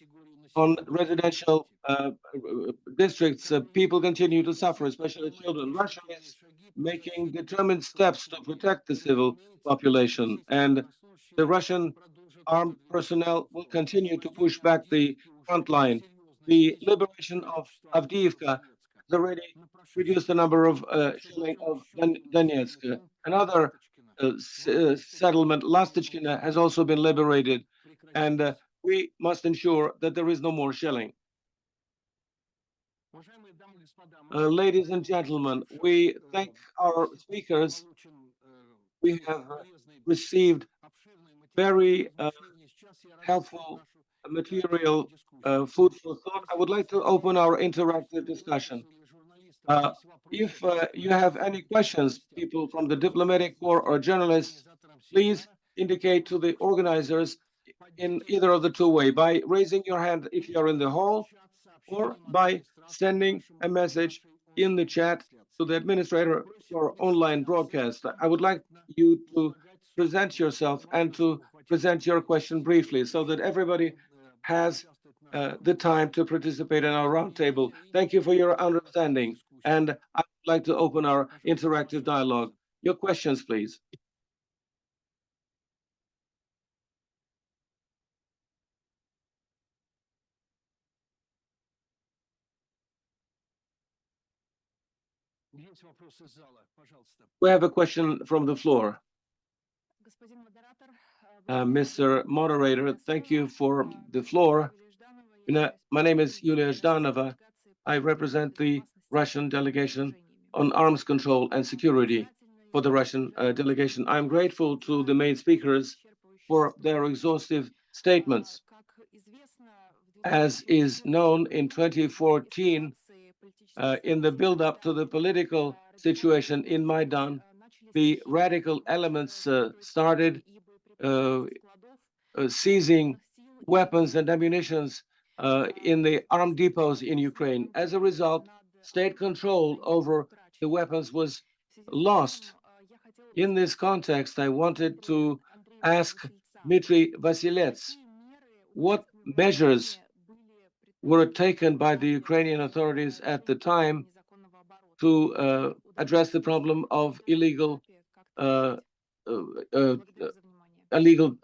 on residential districts, people continue to suffer, especially children. Russia is making determined steps to protect the civil population, and the Russian armed personnel will continue to push back the front line. The liberation of Avdiivka has already reduced the number of shelling of Donetsk. Another settlement, Lastichkina, has also been liberated, and we must ensure that there is no more shelling. Ladies and gentlemen, we thank our speakers. We have received very helpful material, food for thought. I would like to open our interactive discussion. Uh, if you have any questions, people from the diplomatic corps or journalists, please indicate to the organizers in either of the two ways, by raising your hand if you're in the hall or by sending a message in the chat to the administrator for online broadcast. I would like you to present yourself and to present your question briefly so that everybody has the time to participate in our roundtable. Thank you for your understanding. And I'd like to open our interactive dialogue. Your questions, please. We have a question from the floor. Mr. Moderator, thank you for the floor. My name is Yulia Zhdanova. I represent the Russian delegation on arms control and security for the Russian delegation. I'm grateful to the main speakers for their exhaustive statements. As is known, in 2014, in the build-up to the political situation in Maidan, the radical elements started seizing weapons and ammunitions in the armed depots in Ukraine. As a result, state control over the weapons was lost. In this context, I wanted to ask Dmitry Vasilets, what measures were taken by the Ukrainian authorities at the time to address the problem of illegal uh, illegal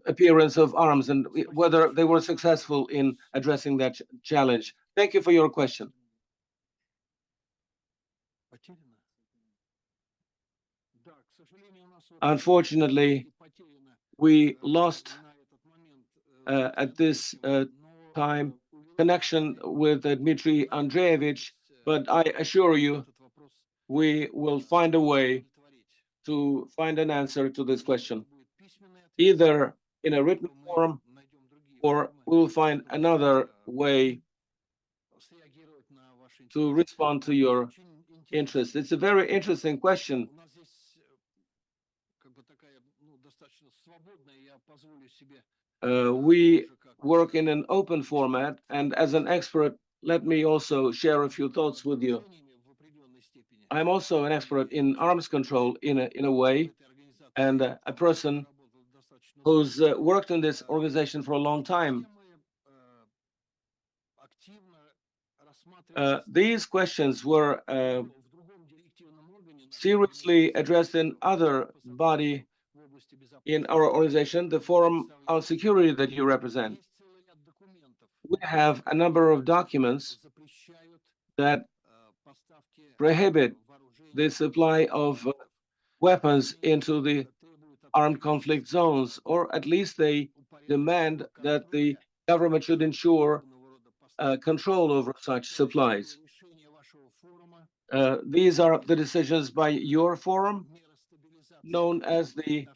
appearance of arms and whether they were successful in addressing that challenge. Thank you for your question. Unfortunately, we lost at this time connection with Dmitry Andreevich, but I assure you, we will find a way to find an answer to this question, either in a written form or we will find another way to respond to your interest. It's a very interesting question. We work in an open format, and as an expert, let me also share a few thoughts with you. I'm also an expert in arms control in a way, and a person who's worked in this organization for a long time. These questions were seriously addressed in other body in our organization, the Forum on Security that you represent. We have a number of documents that prohibit the supply of weapons into the armed conflict zones, or at least they demand that the government should ensure control over such supplies. These are the decisions by your forum, known as the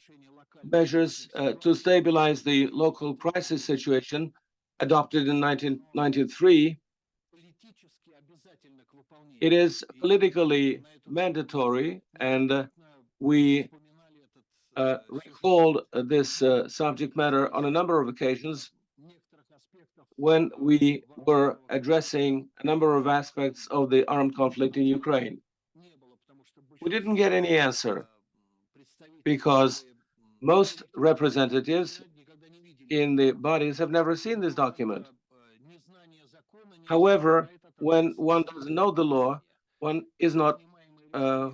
measures to stabilize the local crisis situation adopted in 1993. It is politically mandatory, and we recalled this subject matter on a number of occasions when we were addressing a number of aspects of the armed conflict in Ukraine. We didn't get any answer because most representatives in the bodies have never seen this document. However, when one doesn't know the law, one is not uh,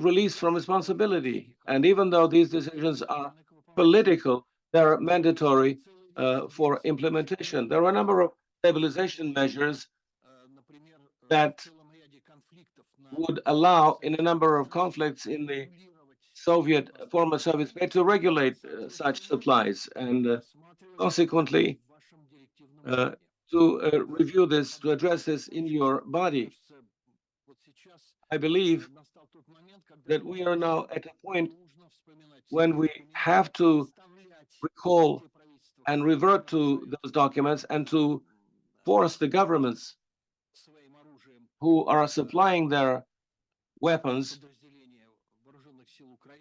released from responsibility. And even though these decisions are political, they're mandatory for implementation. There are a number of stabilization measures that would allow, in a number of conflicts in the former Soviet state, to regulate such supplies, and consequently to review this, to address this in your body. I believe that we are now at a point when we have to recall and revert to those documents and to force the governments who are supplying their weapons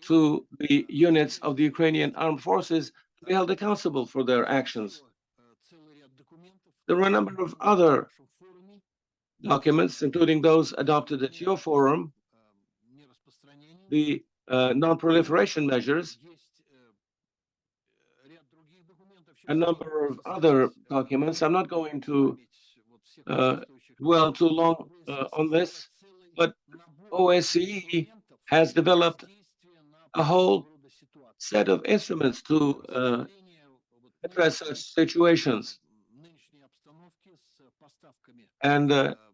to the units of the Ukrainian armed forces to be held accountable for their actions. There are a number of other documents, including those adopted at your forum, the non-proliferation measures, a number of other documents. I'm not going to dwell too long on this, but OSCE has developed a whole set of instruments to address such situations. And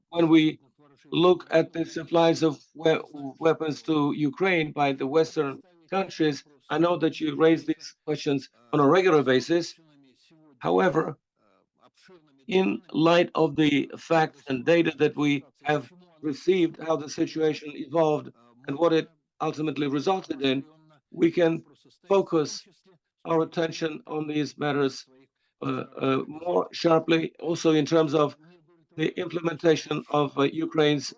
when we look at the supplies of weapons to Ukraine by the Western countries, I know that you raise these questions on a regular basis. However, in light of the facts and data that we have received, how the situation evolved, and what it ultimately resulted in, we can focus our attention on these matters more sharply, also in terms of the implementation of Ukraine's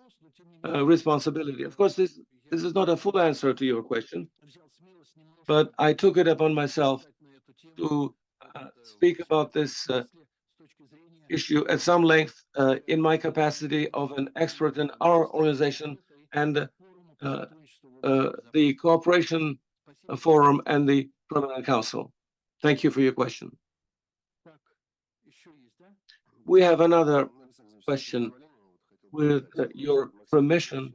responsibility. Of course, this is not a full answer to your question, but I took it upon myself to speak about this issue at some length in my capacity of an expert in our organization and the Cooperation Forum and the Permanent Council. Thank you for your question. We have another question. With your permission,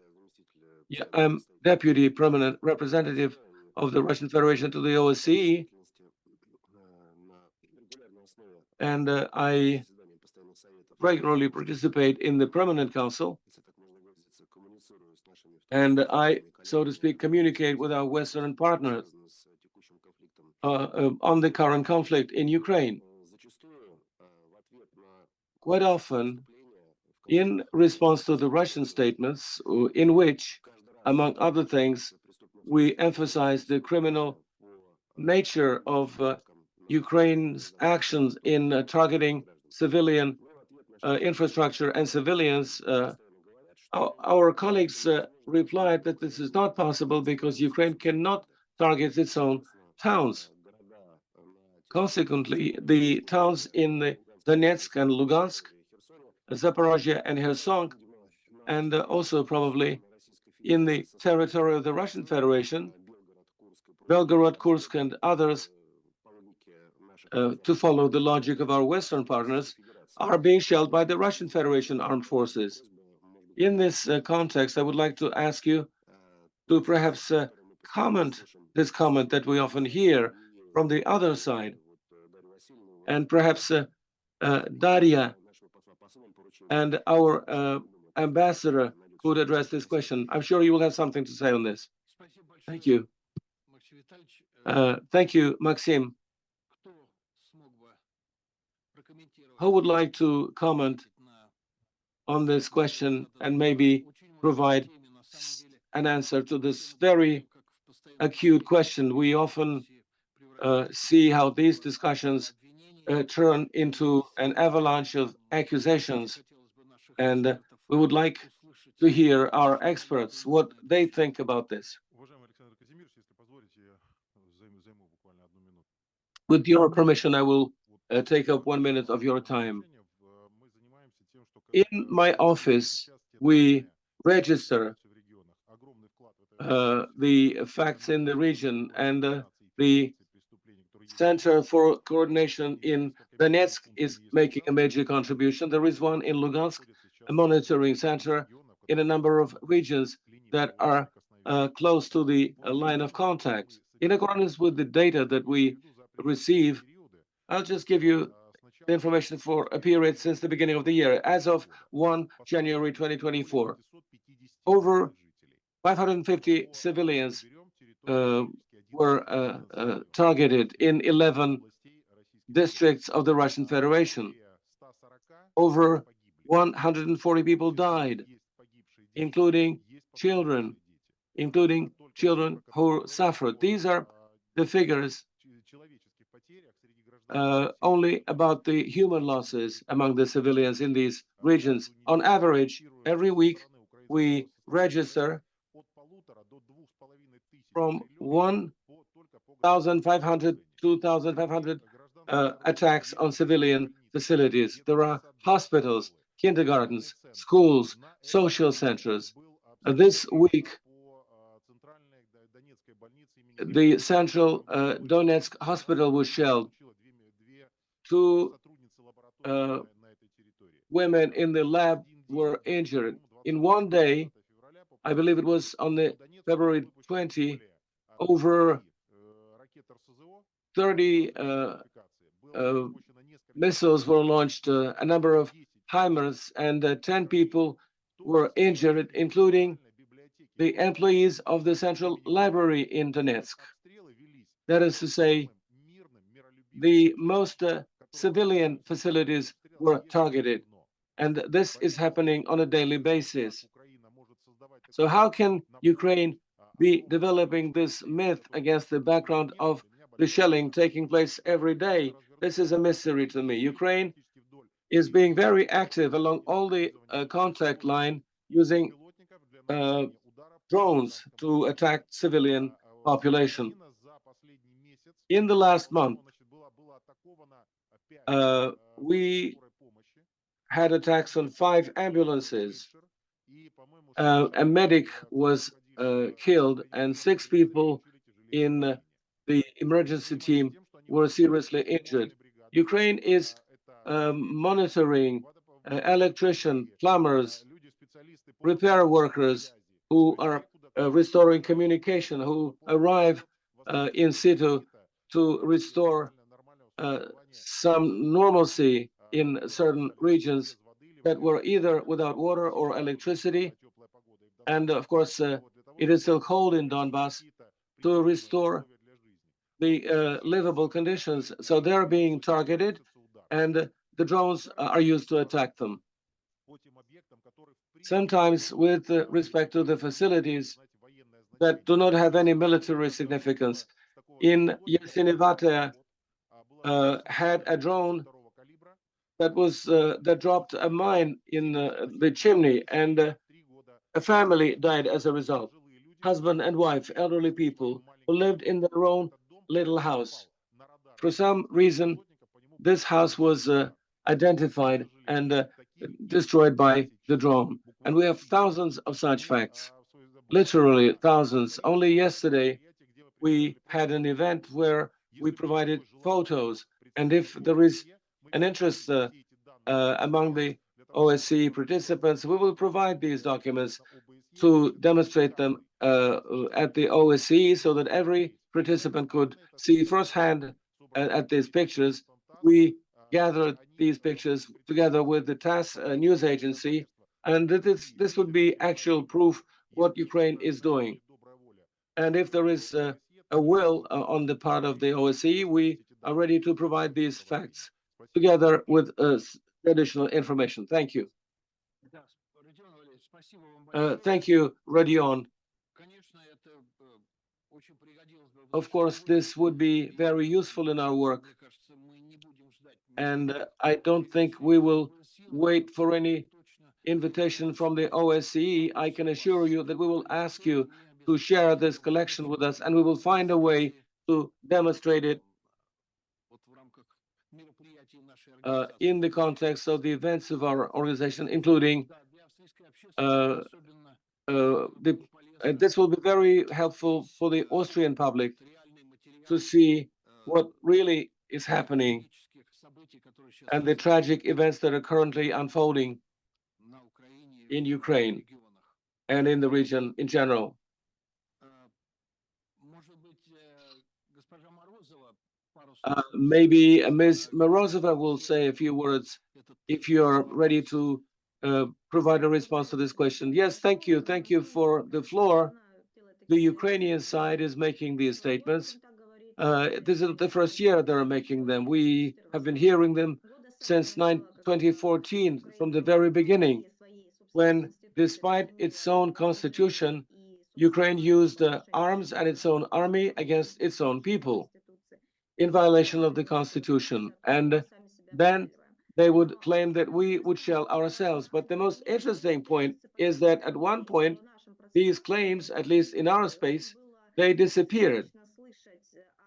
yeah, I'm Deputy Permanent Representative of the Russian Federation to the OSCE, and I regularly participate in the Permanent Council, and I, so to speak, communicate with our Western partners on the current conflict in Ukraine. quite often in response to the Russian statements, in which, among other things, we emphasize the criminal nature of Ukraine's actions in targeting civilian infrastructure and civilians. Our colleagues replied that this is not possible because Ukraine cannot target its own towns. Consequently, the towns in Donetsk and Lugansk, Zaporozhye and Kherson, and also probably in the territory of the Russian Federation, Belgorod, Kursk, and others, to follow the logic of our Western partners, are being shelled by the Russian Federation armed forces. In this context, I would like to ask you to perhaps comment this comment that we often hear from the other side, and perhaps Daria and our ambassador could address this question. I'm sure you will have something to say on this. Thank you. Thank you, Maxim. Who would like to comment on this question and maybe provide an answer to this very acute question? We often see how these discussions turn into an avalanche of accusations, and we would like to hear our experts what they think about this. With your permission, I will take up 1 minute of your time. In my office, we register the facts in the region, and the Center for Coordination in Donetsk is making a major contribution. There is one in Lugansk, a monitoring center in a number of regions that are close to the line of contact. In accordance with the data that we receive, I'll just give you the information for a period since the beginning of the year. As of 1 January 2024, over 550 civilians were targeted in 11 districts of the Russian Federation. Over 140 people died, including children who suffered. These are the figures only about the human losses among the civilians in these regions. On average, every week we register from 1,500 to 2,500 attacks on civilian facilities. There are hospitals, kindergartens, schools, social centers. This week, the central Donetsk hospital was shelled. Two women in the lab were injured. In one day, I believe it was on the February 20, over 30 missiles were launched, a number of HIMARS, and 10 people were injured, including the employees of the Central Library in Donetsk. That is to say, the most civilian facilities were targeted, and this is happening on a daily basis. So how can Ukraine be developing this myth against the background of the shelling taking place every day? This is a mystery to me. Ukraine is being very active along all the contact line, using drones to attack civilian population. In the last month, we had attacks on 5 ambulances. A medic was killed, and 6 people in the emergency team were seriously injured. Ukraine is monitoring electricians, plumbers, repair workers who are restoring communication, who arrive in situ to restore some normalcy in certain regions that were either without water or electricity. And of course, it is still cold in Donbass, to restore the livable conditions. So they're being targeted, and the drones are used to attack them. Sometimes with respect to the facilities that do not have any military significance. In Yasinevate, had a drone that dropped a mine in the chimney, and a family died as a result. Husband and wife, elderly people who lived in their own little house. For some reason, this house was identified and destroyed by the drone. And we have thousands of such facts, literally thousands. Only yesterday, we had an event where we provided photos. And if there is an interest among the OSCE participants, we will provide these documents to demonstrate them at the OSCE so that every participant could see firsthand at these pictures. We gathered these pictures together with the TASS news agency, and this would be actual proof what Ukraine is doing. And if there is a will on the part of the OSCE, we are ready to provide these facts together with additional information. Thank you. Thank you, Rodion. Of course, this would be very useful in our work, and I don't think we will wait for any invitation from the OSCE. I can assure you that we will ask you to share this collection with us, and we will find a way to demonstrate it in the context of the events of our organization, including uh, this will be very helpful for the Austrian public to see what really is happening and the tragic events that are currently unfolding in Ukraine and in the region in general. Maybe Ms. Morozova will say a few words if you're ready to provide a response to this question. Yes, thank you. Thank you for the floor. The Ukrainian side is making these statements. This is the first year they're making them. We have been hearing them since 2014, from the very beginning, when, despite its own constitution, Ukraine used arms and its own army against its own people in violation of the constitution. And then they would claim that we would shell ourselves. But the most interesting point is that at one point, these claims, at least in our space, they disappeared.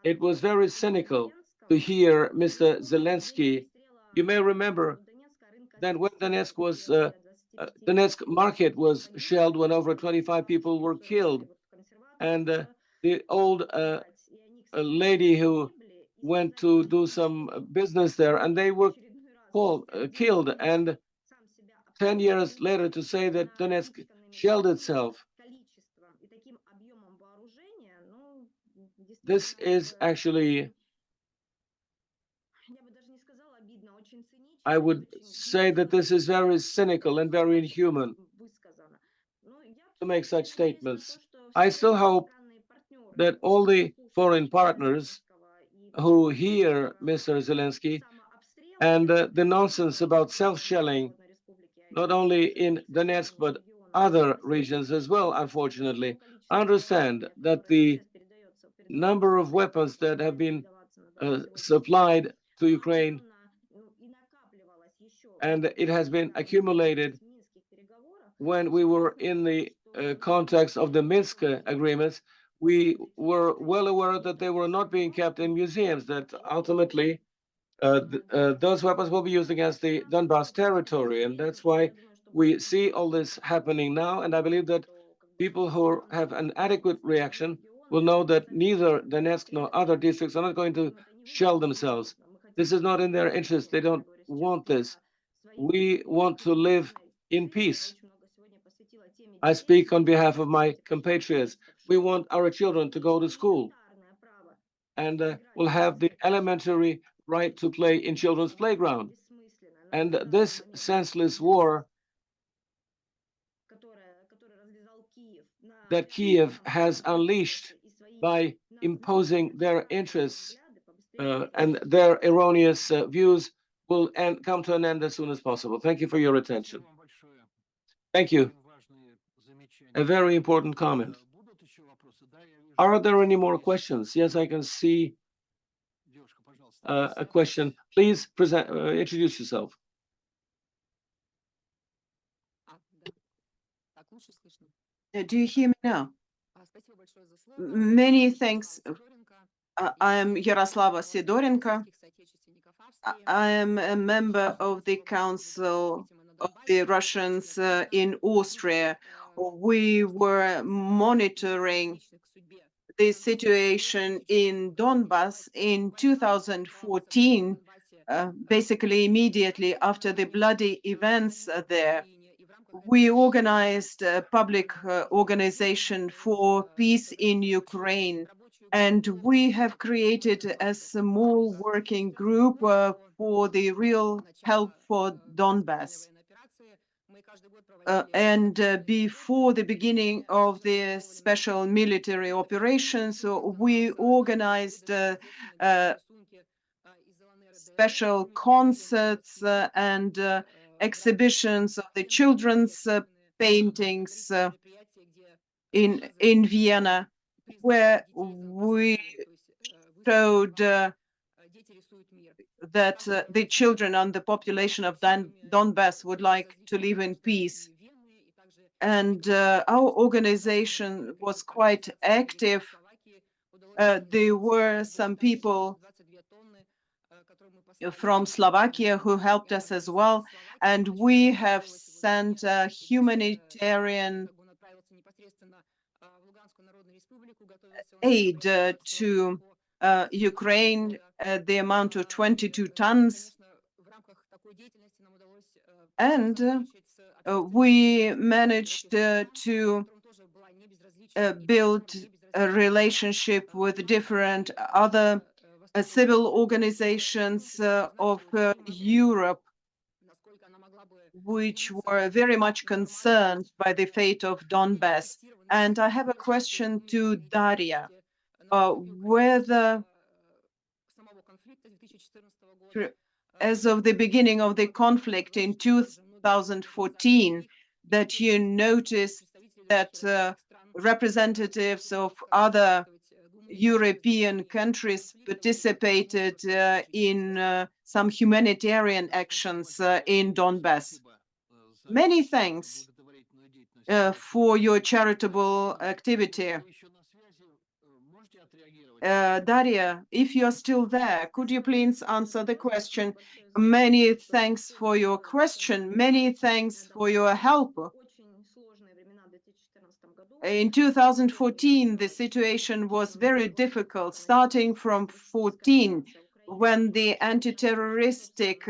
It was very cynical to hear Mr. Zelensky. You may remember that when Donetsk market was shelled, when over 25 people were killed, and the old a lady who went to do some business there, and they were killed. And 10 years later, to say that Donetsk shelled itself, this is actually, I would say that this is very cynical and very inhuman to make such statements. I still hope that all the foreign partners who hear Mr. Zelensky and the nonsense about self-shelling, not only in Donetsk, but other regions as well, unfortunately, understand that the number of weapons that have been supplied to Ukraine, and it has been accumulated when we were in the context of the Minsk agreements. We were well aware that they were not being kept in museums, that ultimately those weapons will be used against the Donbas territory. And that's why we see all this happening now. And I believe that people who have an adequate reaction will know that neither Donetsk nor other districts are not going to shell themselves. This is not in their interest. They don't want this. We want to live in peace. I speak on behalf of my compatriots. We want our children to go to school and will have the elementary right to play in children's playground. And this senseless war that Kiev has unleashed by imposing their interests and their erroneous views will come to an end as soon as possible. Thank you for your attention. Thank you. A very important comment. Are there any more questions? Yes, I can see a question. Please introduce yourself. Do you hear me now? Many thanks. I am Yaroslava Sidorenko. I am a member of the Council of the Russians in Austria. We were monitoring the situation in Donbass in 2014, basically immediately after the bloody events there. We organized a public organization for peace in Ukraine, and we have created a small working group for the real help for Donbass. Before the beginning of the special military operations, we organized special concerts and exhibitions of the children's paintings in Vienna, where we showed that the children and the population of Donbass would like to live in peace. And our organization was quite active. There were some people from Slovakia who helped us as well, and we have sent humanitarian aid to Ukraine at the amount of 22 tons. And we managed to build a relationship with different other civil organizations of Europe, which were very much concerned by the fate of Donbass. And I have a question to Daria, whether as of the beginning of the conflict in 2014, that you noticed that representatives of other European countries participated in some humanitarian actions in Donbass. Many thanks for your charitable activity. Daria, if you're still there, could you please answer the question? Many thanks for your question. Many thanks for your help. In 2014, the situation was very difficult, starting from 14, when the anti-terroristic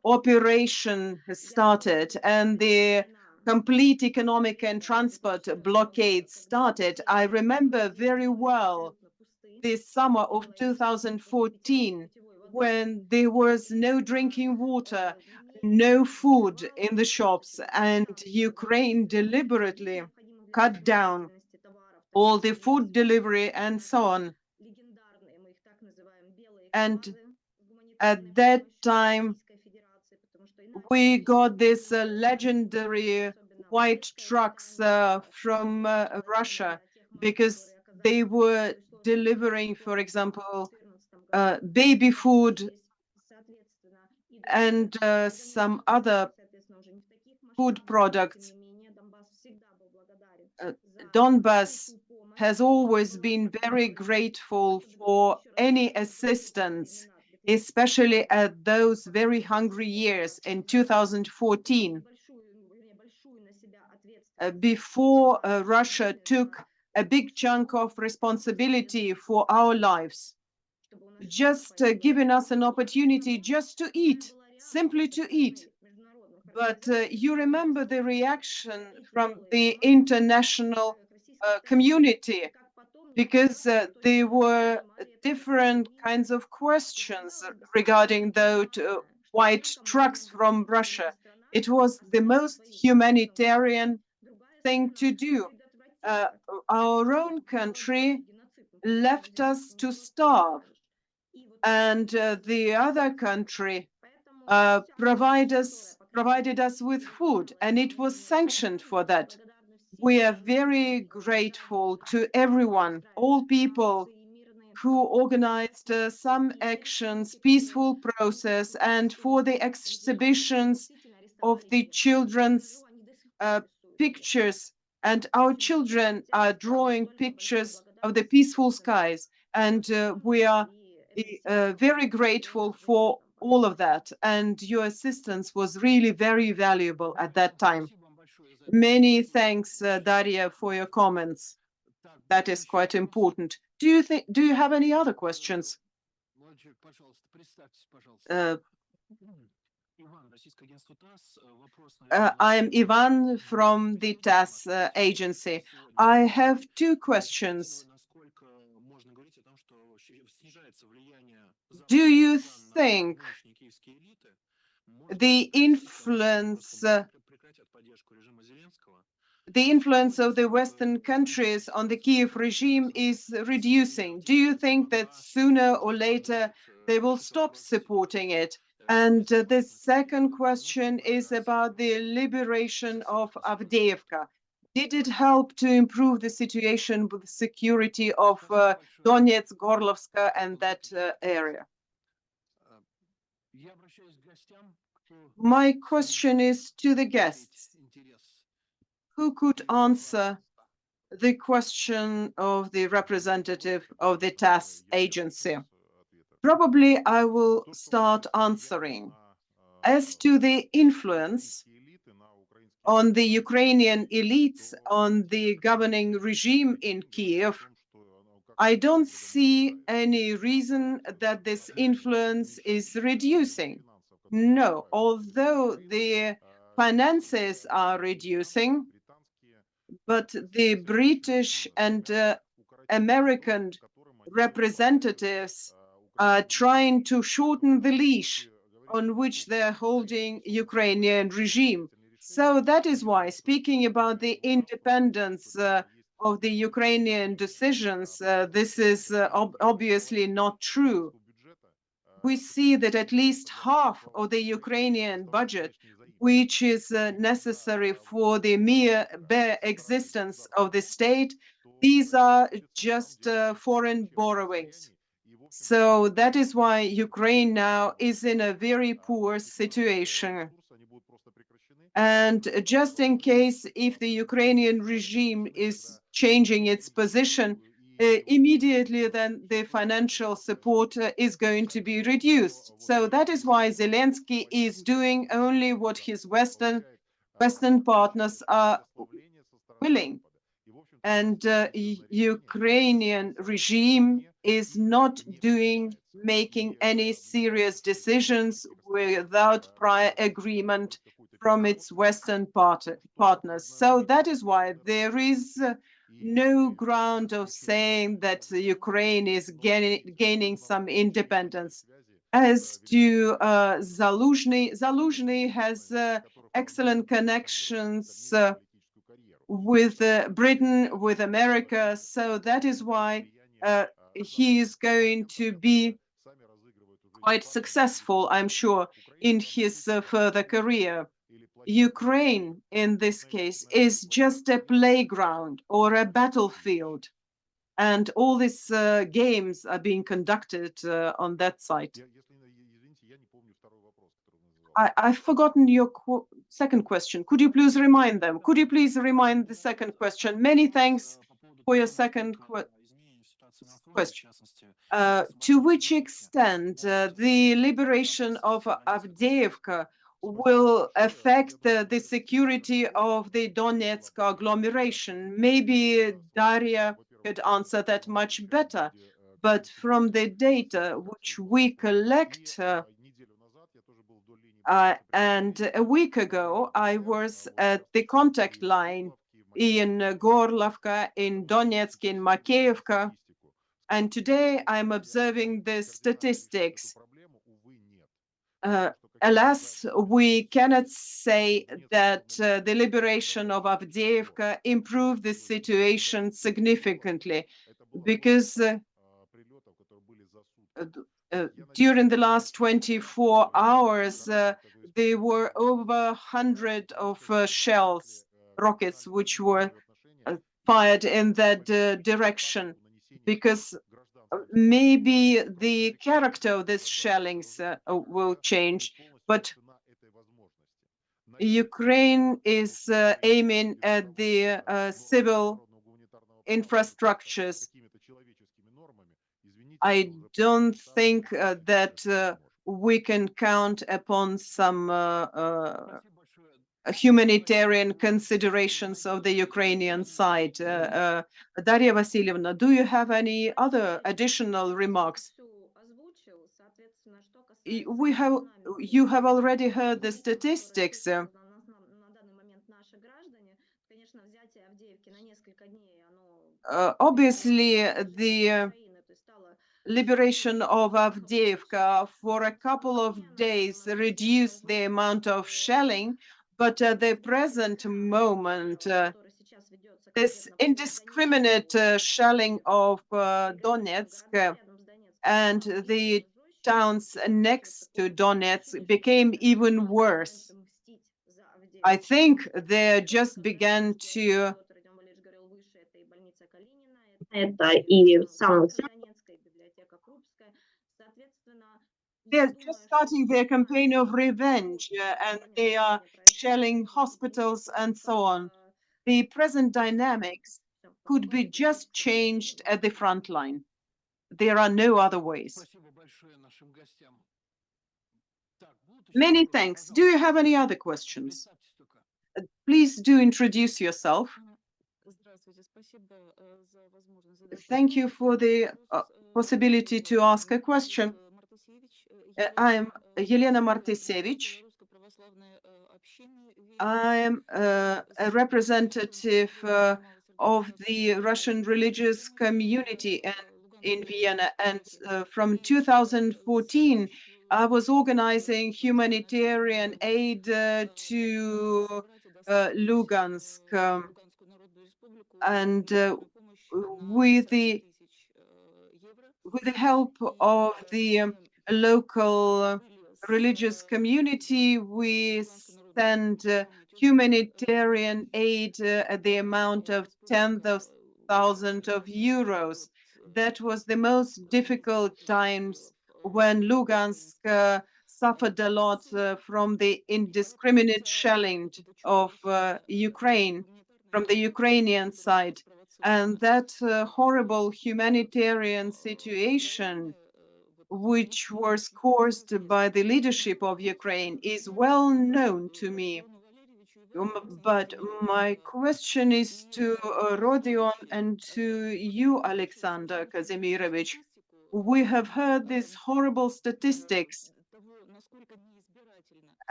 operation started and the complete economic and transport blockade started. I remember very well the summer of 2014 when there was no drinking water, no food in the shops, and Ukraine deliberately cut down all the food delivery and so on. And at that time, we got these legendary white trucks from Russia because they were delivering, for example, baby food and some other food products. Donbass has always been very grateful for any assistance, especially at those very hungry years in 2014, before Russia took a big chunk of responsibility for our lives, just giving us an opportunity just to eat, simply to eat. But you remember the reaction from the international community, because there were different kinds of questions regarding those white trucks from Russia. It was the most humanitarian thing to do. Our own country left us to starve. and the other country provided us with food, and it was sanctioned for that. We are very grateful to everyone, all people who organized some actions, peaceful process, and for the exhibitions of the children's uh, pictures. And our children are drawing pictures of the peaceful skies. And we are very grateful for all of that. And your assistance was really very valuable at that time. Many thanks, Daria, for your comments. That is quite important. Do you have any other questions? Uh, I'm Ivan from the TASS agency. I have two questions. Do you think the influence of the Western countries on the Kiev regime is reducing? Do you think that sooner or later they will stop supporting it? And the second question is about the liberation of Avdiivka. Did it help to improve the situation with security of Donetsk, Gorlovska, and that area? My question is to the guests. Who could answer the question of the representative of the TASS agency? Probably I will start answering. As to the influence on the Ukrainian elites, on the governing regime in Kiev, I don't see any reason that this influence is reducing. No, although the finances are reducing, but the British and American representatives are trying to shorten the leash on which they're holding Ukrainian regime. So that is why, speaking about the independence of the Ukrainian decisions, this is obviously not true. We see that at least half of the Ukrainian budget, which is necessary for the bare existence of the state, these are just foreign borrowings. So that is why Ukraine now is in a very poor situation. And just in case if the Ukrainian regime is changing its position, immediately then the financial support is going to be reduced. So that is why Zelensky is doing only what his Western partners are willing. And Ukrainian regime is not making any serious decisions without prior agreement from its Western partners. So that is why there is no ground of saying that Ukraine is gaining some independence. As to Zaluzhny, Zaluzhny has excellent connections with Britain, with America. So that is why he is going to be quite successful, I'm sure, in his further career. Ukraine, in this case, is just a playground or a battlefield. And all these games are being conducted on that site. I've forgotten your second question. Could you please remind them? Could you please remind the second question? Many thanks for your second question. To which extent the liberation of Avdiivka will affect the security of the Donetsk agglomeration? Maybe Daria could answer that much better. But from the data which we collect, and a week ago, I was at the contact line in Gorlovka, in Donetsk, in Makeyevka, and today I'm observing the statistics. Alas, we cannot say that the liberation of Avdiivka improved the situation significantly because During the last 24 hours, there were over 100 of shells, rockets, which were fired in that direction, because maybe the character of these shellings will change. But Ukraine is aiming at the civil infrastructures. I don't think that we can count upon some humanitarian considerations of the Ukrainian side. Daria Vasilyevna, do you have any other additional remarks? We have, you have already heard the statistics. Obviously, the liberation of Avdiivka for a couple of days reduced the amount of shelling, but at the present moment, this indiscriminate shelling of Donetsk and the towns next to Donetsk became even worse. I think they just began to Это и в самом they're just starting their campaign of revenge, and they are shelling hospitals and so on. The present dynamics could be just changed at the front line. There are no other ways. Many thanks. Do you have any other questions? Please do introduce yourself. Thank you for the possibility to ask a question. I'm Елена Martisevich. I'm a representative of the Russian religious community in Vienna, and from 2014, I was organizing humanitarian aid to Lugansk, and with the help of the local religious community, we send humanitarian aid at the amount of tens of thousands of euros. That was the most difficult times when Lugansk suffered a lot from the indiscriminate shelling of Ukraine from the Ukrainian side. And that horrible humanitarian situation, which was caused by the leadership of Ukraine, is well known to me. But my question is to Rodion and to you, Alexander Kazimirovich. We have heard these horrible statistics,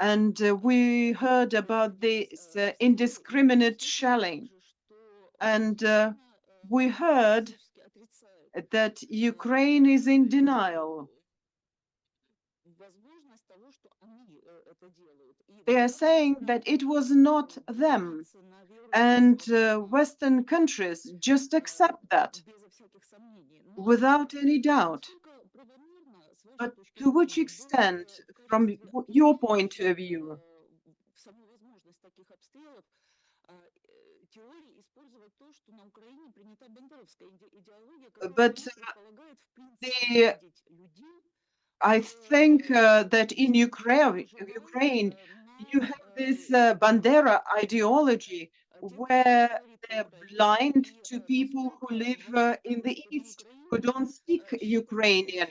and we heard about this indiscriminate shelling. And we heard that Ukraine is in denial. They are saying that it was not them, and Western countries just accept that without any doubt. But to which extent, from your point of view, but the I think that in Ukraine, you have this Bandera ideology where they're blind to people who live in the East, who don't speak Ukrainian.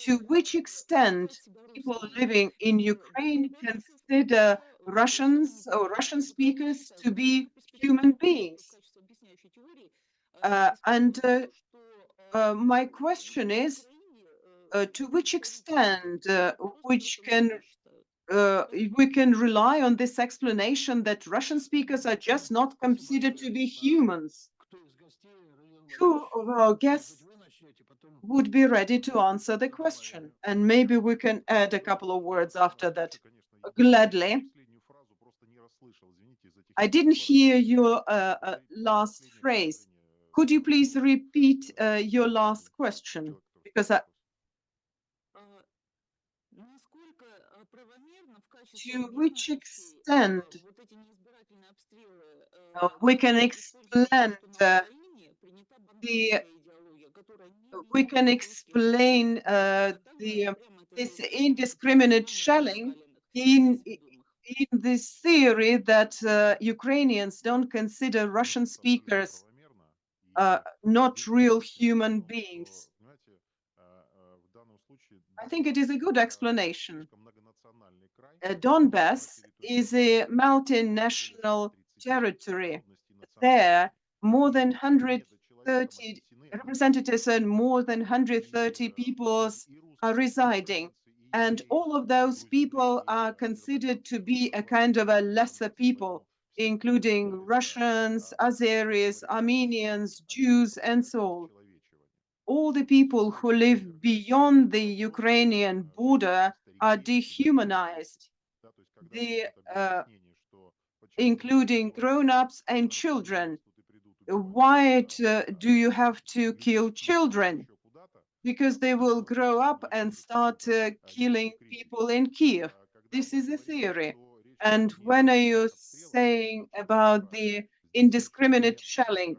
To which extent people living in Ukraine consider Russians or Russian speakers to be human beings? And my question is, to which extent we can rely on this explanation that Russian speakers are just not considered to be humans? Who of our guests would be ready to answer the question? And maybe we can add a couple of words after that. Gladly. I didn't hear your last phrase. Could you please repeat your last question? Because to which extent we can explain the we can explain the this indiscriminate shelling in this theory that Ukrainians don't consider Russian speakers not real human beings. I think it is a good explanation. Donbass is a multinational territory. There, more than 130 representatives and more than 130 peoples are residing. And all of those people are considered to be a kind of a lesser people, including Russians, Azeris, Armenians, Jews, and so on. All the people who live beyond the Ukrainian border are dehumanized, the, including grown-ups and children. Why do you have to kill children? Because they will grow up and start killing people in Kiev. This is a theory. And when are you saying about the indiscriminate shelling?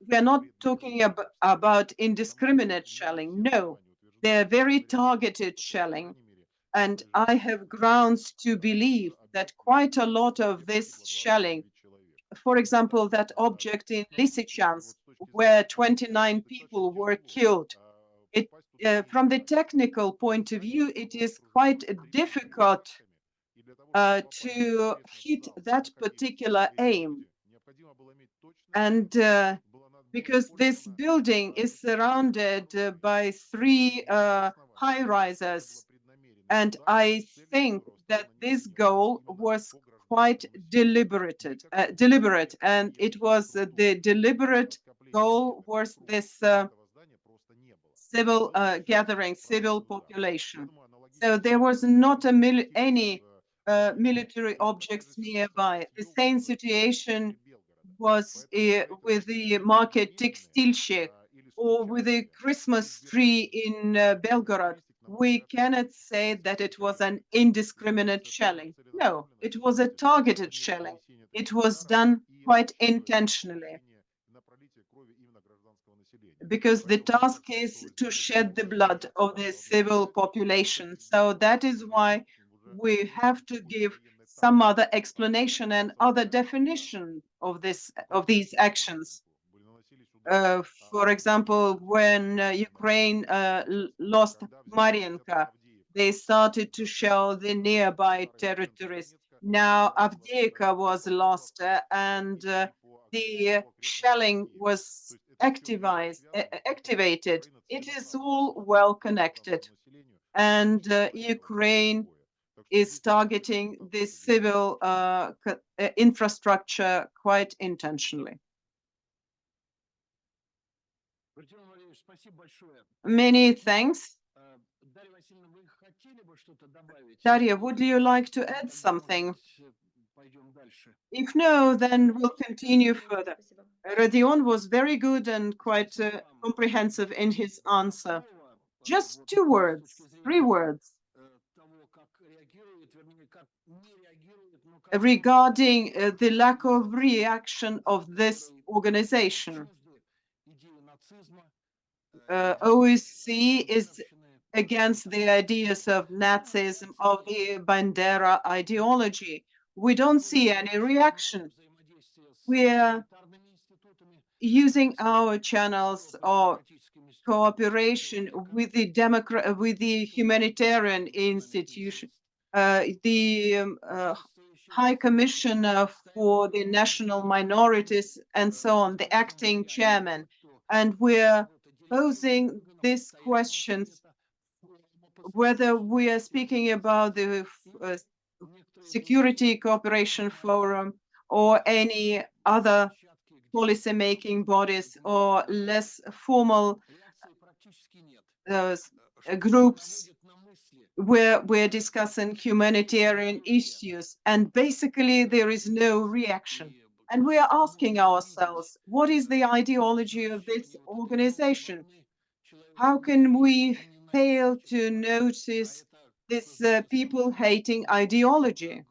We're not talking about indiscriminate shelling. No, they're very targeted shelling. And I have grounds to believe that quite a lot of this shelling, for example, that object in Lysychansk, where 29 people were killed, from the technical point of view, it is quite difficult to hit that particular aim. And because this building is surrounded by three high rises, and I think that this goal was quite deliberate, and it was the deliberate goal was this civil gathering, civil population. So there was not any military objects nearby. The same situation was with the market Tekstilshek or with the Christmas tree in Belgorod. We cannot say that it was an indiscriminate shelling. No, it was a targeted shelling. It was done quite intentionally because the task is to shed the blood of the civil population. So that is why we have to give some other explanation and other definition of these actions. For example, when Ukraine lost Mariinka, they started to shell the nearby territories. Now Avdiivka was lost, and the shelling was activated. It is all well connected, and Ukraine is targeting the civil infrastructure quite intentionally. Many thanks. Daria, would you like to add something? If no, then we'll continue further. Rodion was very good and quite comprehensive in his answer. Just 2 words, 3 words regarding the lack of reaction of this organization. OSCE is against the ideas of Nazism, of the Bandera ideology. We don't see any reaction. We're using our channels or cooperation with the humanitarian institution, the High Commissioner for the National Minorities, and so on, the acting chairman. And we're posing these questions, whether we are speaking about the Security Cooperation Forum or any other policy-making bodies or less formal groups where we're discussing humanitarian issues. And basically, there is no reaction. And we are asking ourselves, what is the ideology of this organization? How can we fail to notice this people hating ideology.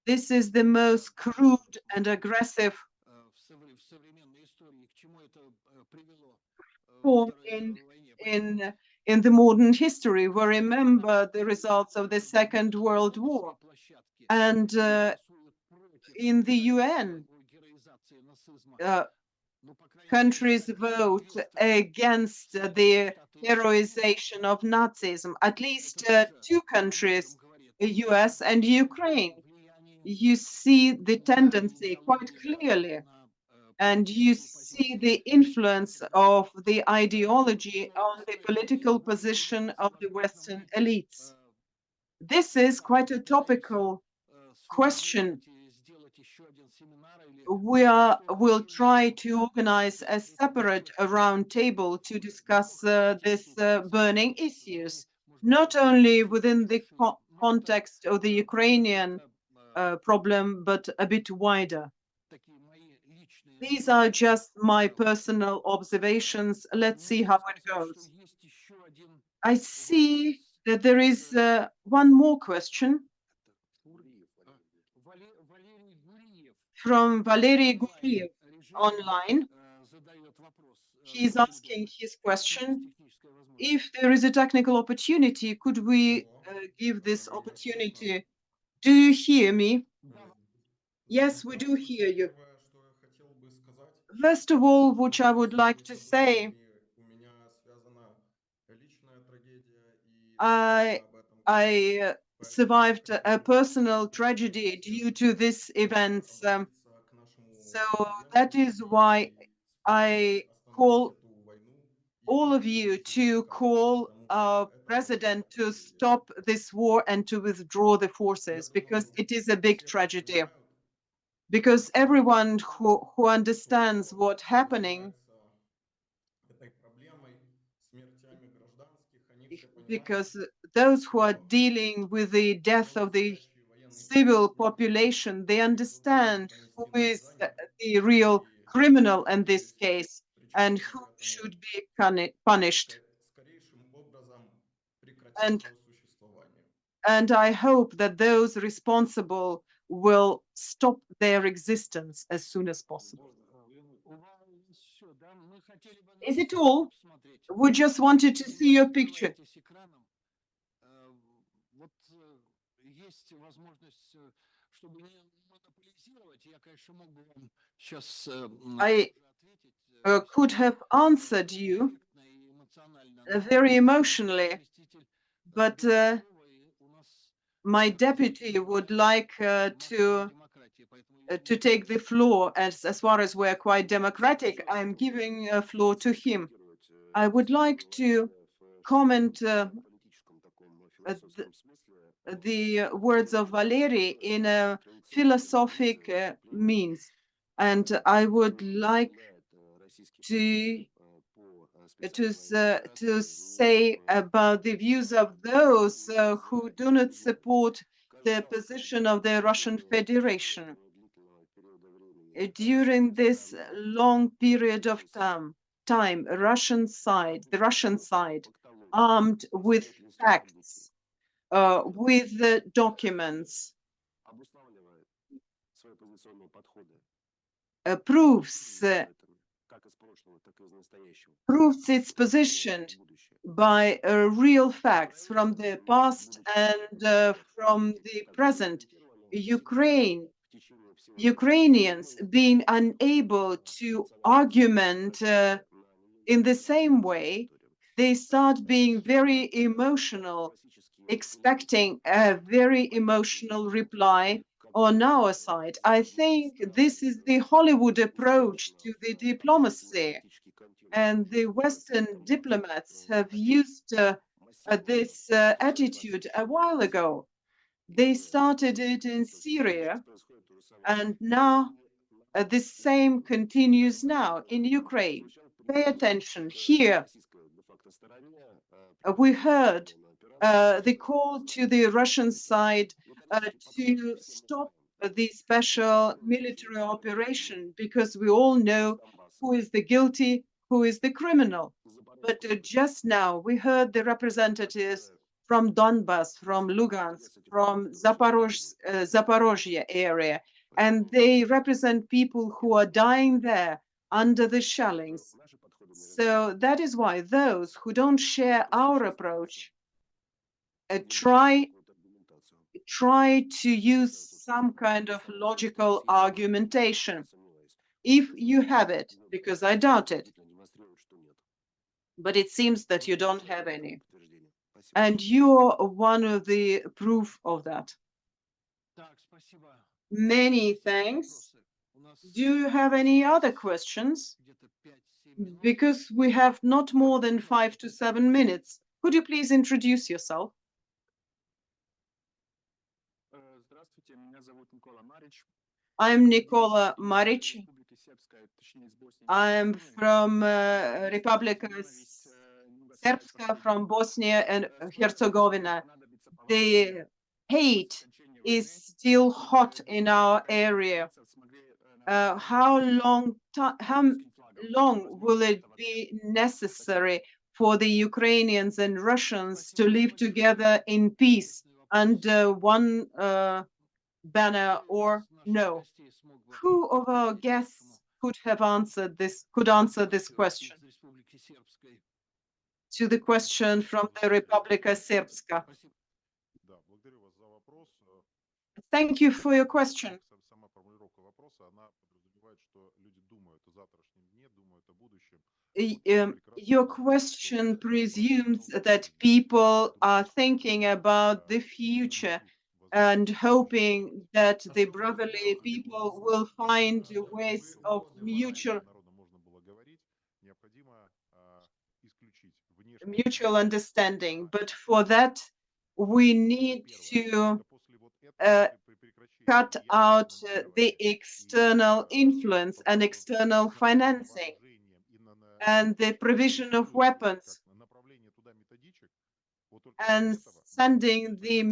This is the most crude and aggressive form in in the modern history. We remember the results of the Second World War, and in the UN, countries vote against the heroization of Nazism. At least two countries, the US and Ukraine. You see the tendency quite clearly, and you see the influence of the ideology on the political position of the Western elites. This is quite a topical question. Will try to organize a separate round table to discuss these burning issues, not only within the context of the Ukrainian problem, but a bit wider. These are just my personal observations. Let's see how it goes. I see that there is one more question from Valery Guriev online. He's asking his question. If there is a technical opportunity, could we give this opportunity? Do you hear me? Yes, we do hear you. First of all, which I would like to say, I survived a personal tragedy due to these events. So that is why I call all of you to call our president to stop this war and to withdraw the forces, because it is a big tragedy. Because everyone who understands what's happening, because those who are dealing with the death of the civil population, they understand who is the real criminal in this case and who should be punished. And and I hope that those responsible will stop their existence as soon as possible. Is it all? We just wanted to see your picture. I could have answered you very emotionally, but my deputy would like to take the floor. As far as we're quite democratic, I'm giving a floor to him. I would like to comment the words of Valery in a philosophic means, and I would like to to say about the views of those who do not support the position of the Russian Federation. During this long period of time, the Russian side, armed with facts, with documents, proves its position by real facts from the past and from the present. Ukrainians being unable to argument in the same way, they start being very emotional, expecting a very emotional reply on our side. I think this is the Hollywood approach to the diplomacy, and the Western diplomats have used this attitude a while ago. They started it in Syria, and now the same continues now in Ukraine. Pay attention here. We heard the call to the Russian side to stop the special military operation, because we all know who is the guilty, who is the criminal. But just now we heard the representatives from Donbas, from Lugansk, from Zaporozhye area, and they represent people who are dying there under the shellings. So that is why those who don't share our approach try to use some kind of logical argumentation. If you have it, because I doubt it, but it seems that you don't have any. And you're one of the proof of that. Many thanks. Do you have any other questions? Because we have not more than 5 to 7 minutes. Could you please introduce yourself? I'm Nikola Maric. I'm from Republika Srpska, from Bosnia and Herzegovina. The hate is still hot in our area. How long will it be necessary for the Ukrainians and Russians to live together in peace under one banner or no? Who of our guests could answer this question? To the question from the Republika Srpska. Thank you for your question. Your question presumes that people are thinking about the future and hoping that the brotherly people will find ways of mutual understanding. But for that, we need to cut out the external influence and external financing and the provision of weapons and sending the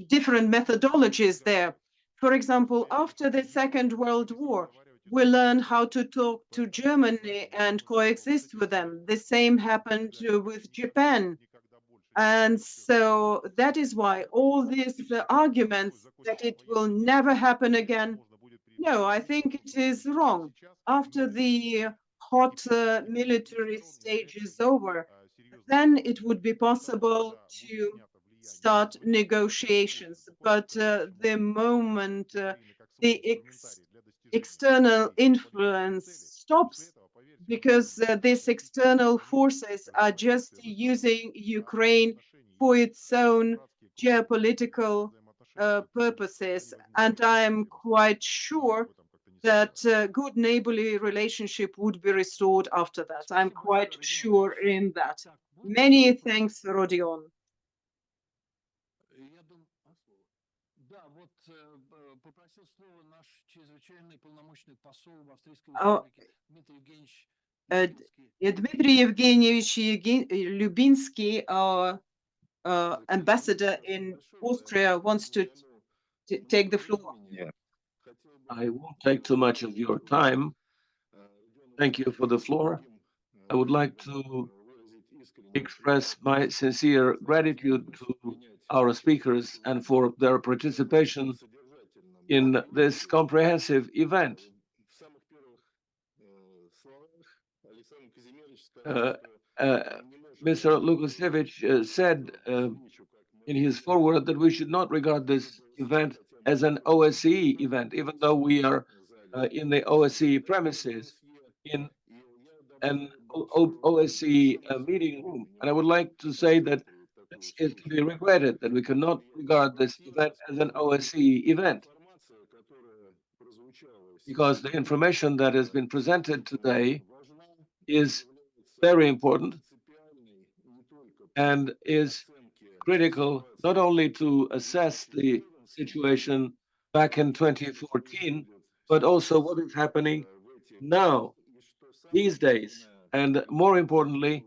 different methodologies there. For example, after the Second World War, we learned how to talk to Germany and coexist with them. The same happened with Japan. And so that is why all these arguments that it will never happen again, no, I think it is wrong. After the hot military stage is over, then it would be possible to start negotiations. But the moment the external influence stops, because these external forces are just using Ukraine for its own geopolitical purposes. And I'm quite sure that good neighborly relationship would be restored after that. I'm quite sure in that. Many thanks, Rodion. Dmitry Evgenievich Lubinsky, our ambassador in Austria, wants to take the floor. Yeah. I won't take too much of your time. Thank you for the floor. I would like to express my sincere gratitude to our speakers and for their participation in this comprehensive event. Mr. Lukasevich said in his foreword that we should not regard this event as an OSCE event, even though we are in the OSCE premises in an OSCE meeting room. And I would like to say that it is to be regretted that we cannot regard this event as an OSCE event, because the information that has been presented today is very important and is critical not only to assess the situation back in 2014, but also what is happening now, these days, and more importantly,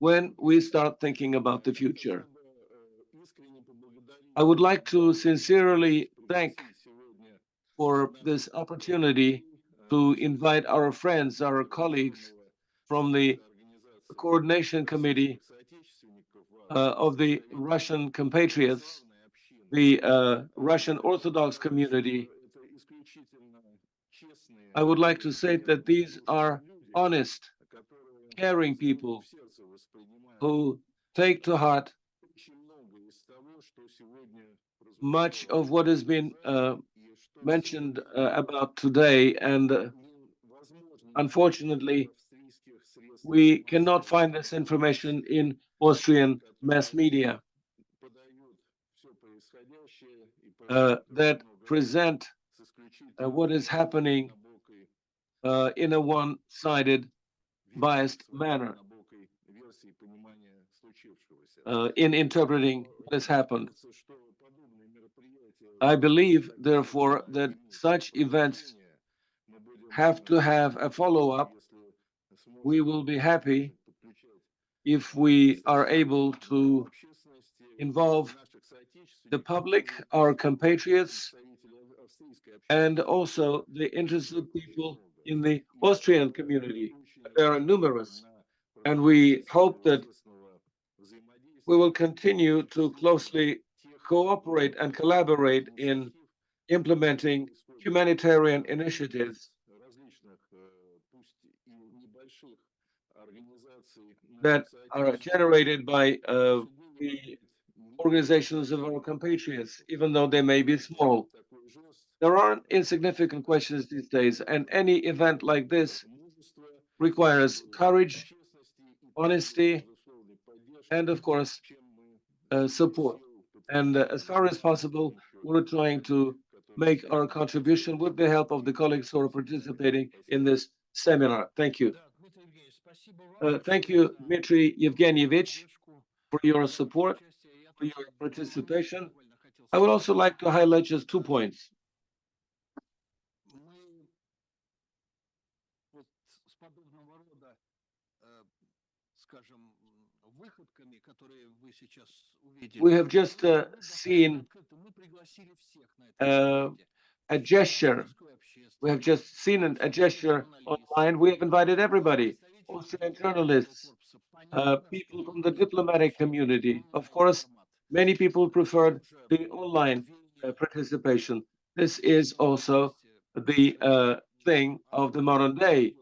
when we start thinking about the future. I would like to sincerely thank for this opportunity to invite our friends, our colleagues from the coordination committee of the Russian compatriots, the Russian Orthodox community. I would like to say that these are honest, caring people who take to heart much of what has been mentioned about today, and unfortunately, we cannot find this information in Austrian mass media that present what is happening in a one-sided, biased manner in interpreting what has happened. I believe, therefore, that such events have to have a follow-up. We will be happy if we are able to involve the public, our compatriots, and also the interested people in the Austrian community. There are numerous, and we hope that we will continue to closely cooperate and collaborate in implementing humanitarian initiatives that are generated by the organizations of our compatriots, even though they may be small. There aren't insignificant questions these days, and any event like this requires courage, honesty, and of course, support. And as far as possible, we're trying to make our contribution with the help of the colleagues who are participating in this seminar. Thank you. Thank you, Dmitry Yevgenyevich, for your support, for your participation. I would also like to highlight just 2 points. We have just seen a gesture. We have just seen a gesture online. We have invited everybody, Austrian journalists, people from the diplomatic community. Of course, many people preferred the online participation. This is also the thing of the modern day.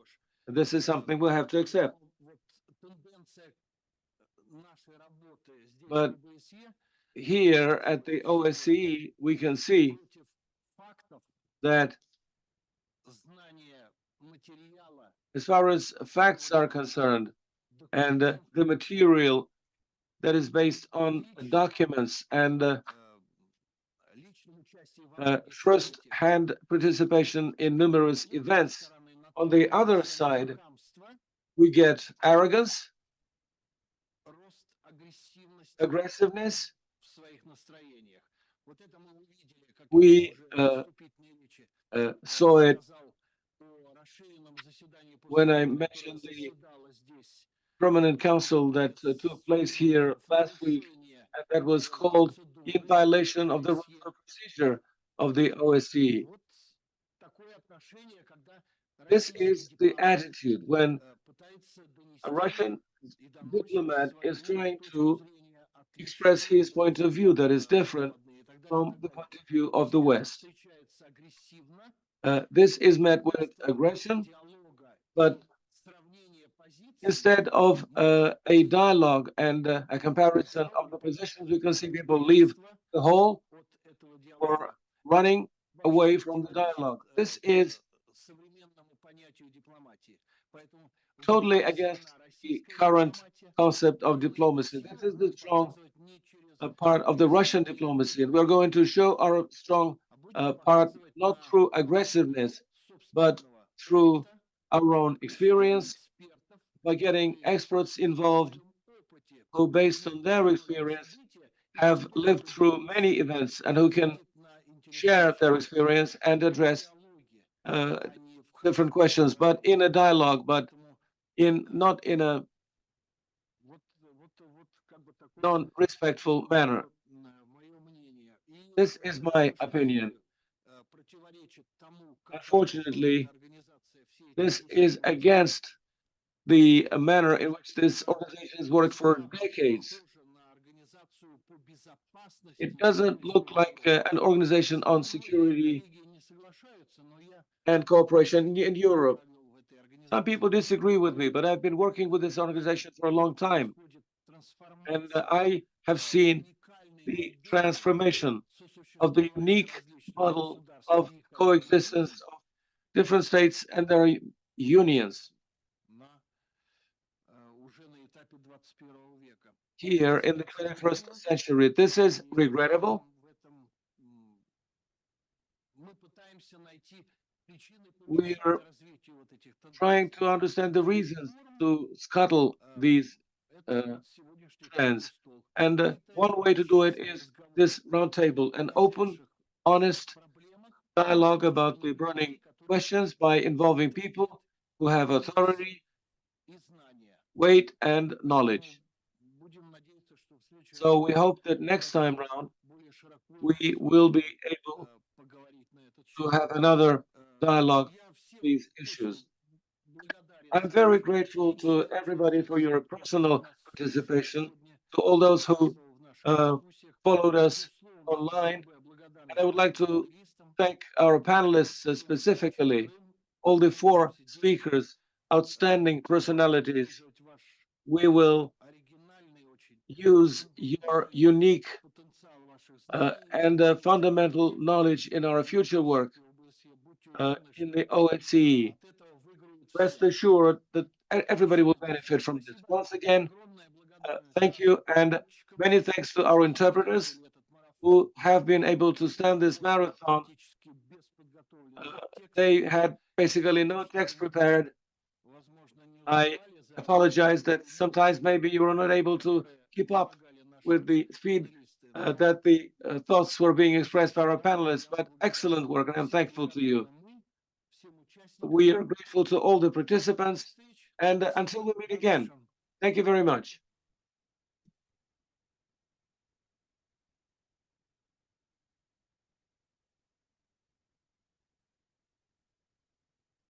This is something we'll have to accept. But here at the OSCE, we can see that as far as facts are concerned, and the material that is based on documents and first-hand participation in numerous events, on the other side, we get arrogance, aggressiveness. We saw it when I mentioned the permanent council that took place here last week, and that was called in violation of the rules of procedure of the OSCE. This is the attitude when a Russian diplomat is trying to express his point of view that is different from the point of view of the West. This is met with aggression, but instead of a dialogue and a comparison of the positions, we can see people leave the hall or running away from the dialogue. This is totally against the current concept of diplomacy. This is the strong part of the Russian diplomacy, and we're going to show our strong part not through aggressiveness, but through our own experience, by getting experts involved who, based on their experience, have lived through many events and who can share their experience and address different questions, but in a dialogue, but not in a non-respectful manner. This is my opinion. Unfortunately, This is against the manner in which this organization has worked for decades. It doesn't look like an organization on security and cooperation in Europe. Some people disagree with me, but I've been working with this organization for a long time. And I have seen the transformation of the unique model of coexistence of different states and their unions here in the 21st century. This is regrettable. We are trying to understand the reasons to scuttle these uh, trends. And one way to do it is this roundtable, an open, honest dialogue about the burning questions by involving people who have authority, weight, and knowledge. So we hope that next time round we will be able to have another dialogue on these issues. I'm very grateful to everybody for your personal participation, to all those who uh, followed us online. And I would like to thank our panelists specifically, all the four speakers, outstanding personalities. We will use your unique and fundamental knowledge in our future work in the OSCE. Rest assured that everybody will benefit from this. Once again, thank you, and many thanks to our interpreters who have been able to stand this marathon. They had basically no text prepared. I apologize that sometimes maybe you were not able to keep up with the speed that the thoughts were being expressed by our panelists, but excellent work, and I'm thankful to you. We are grateful to all the participants, and until we meet again, thank you very much.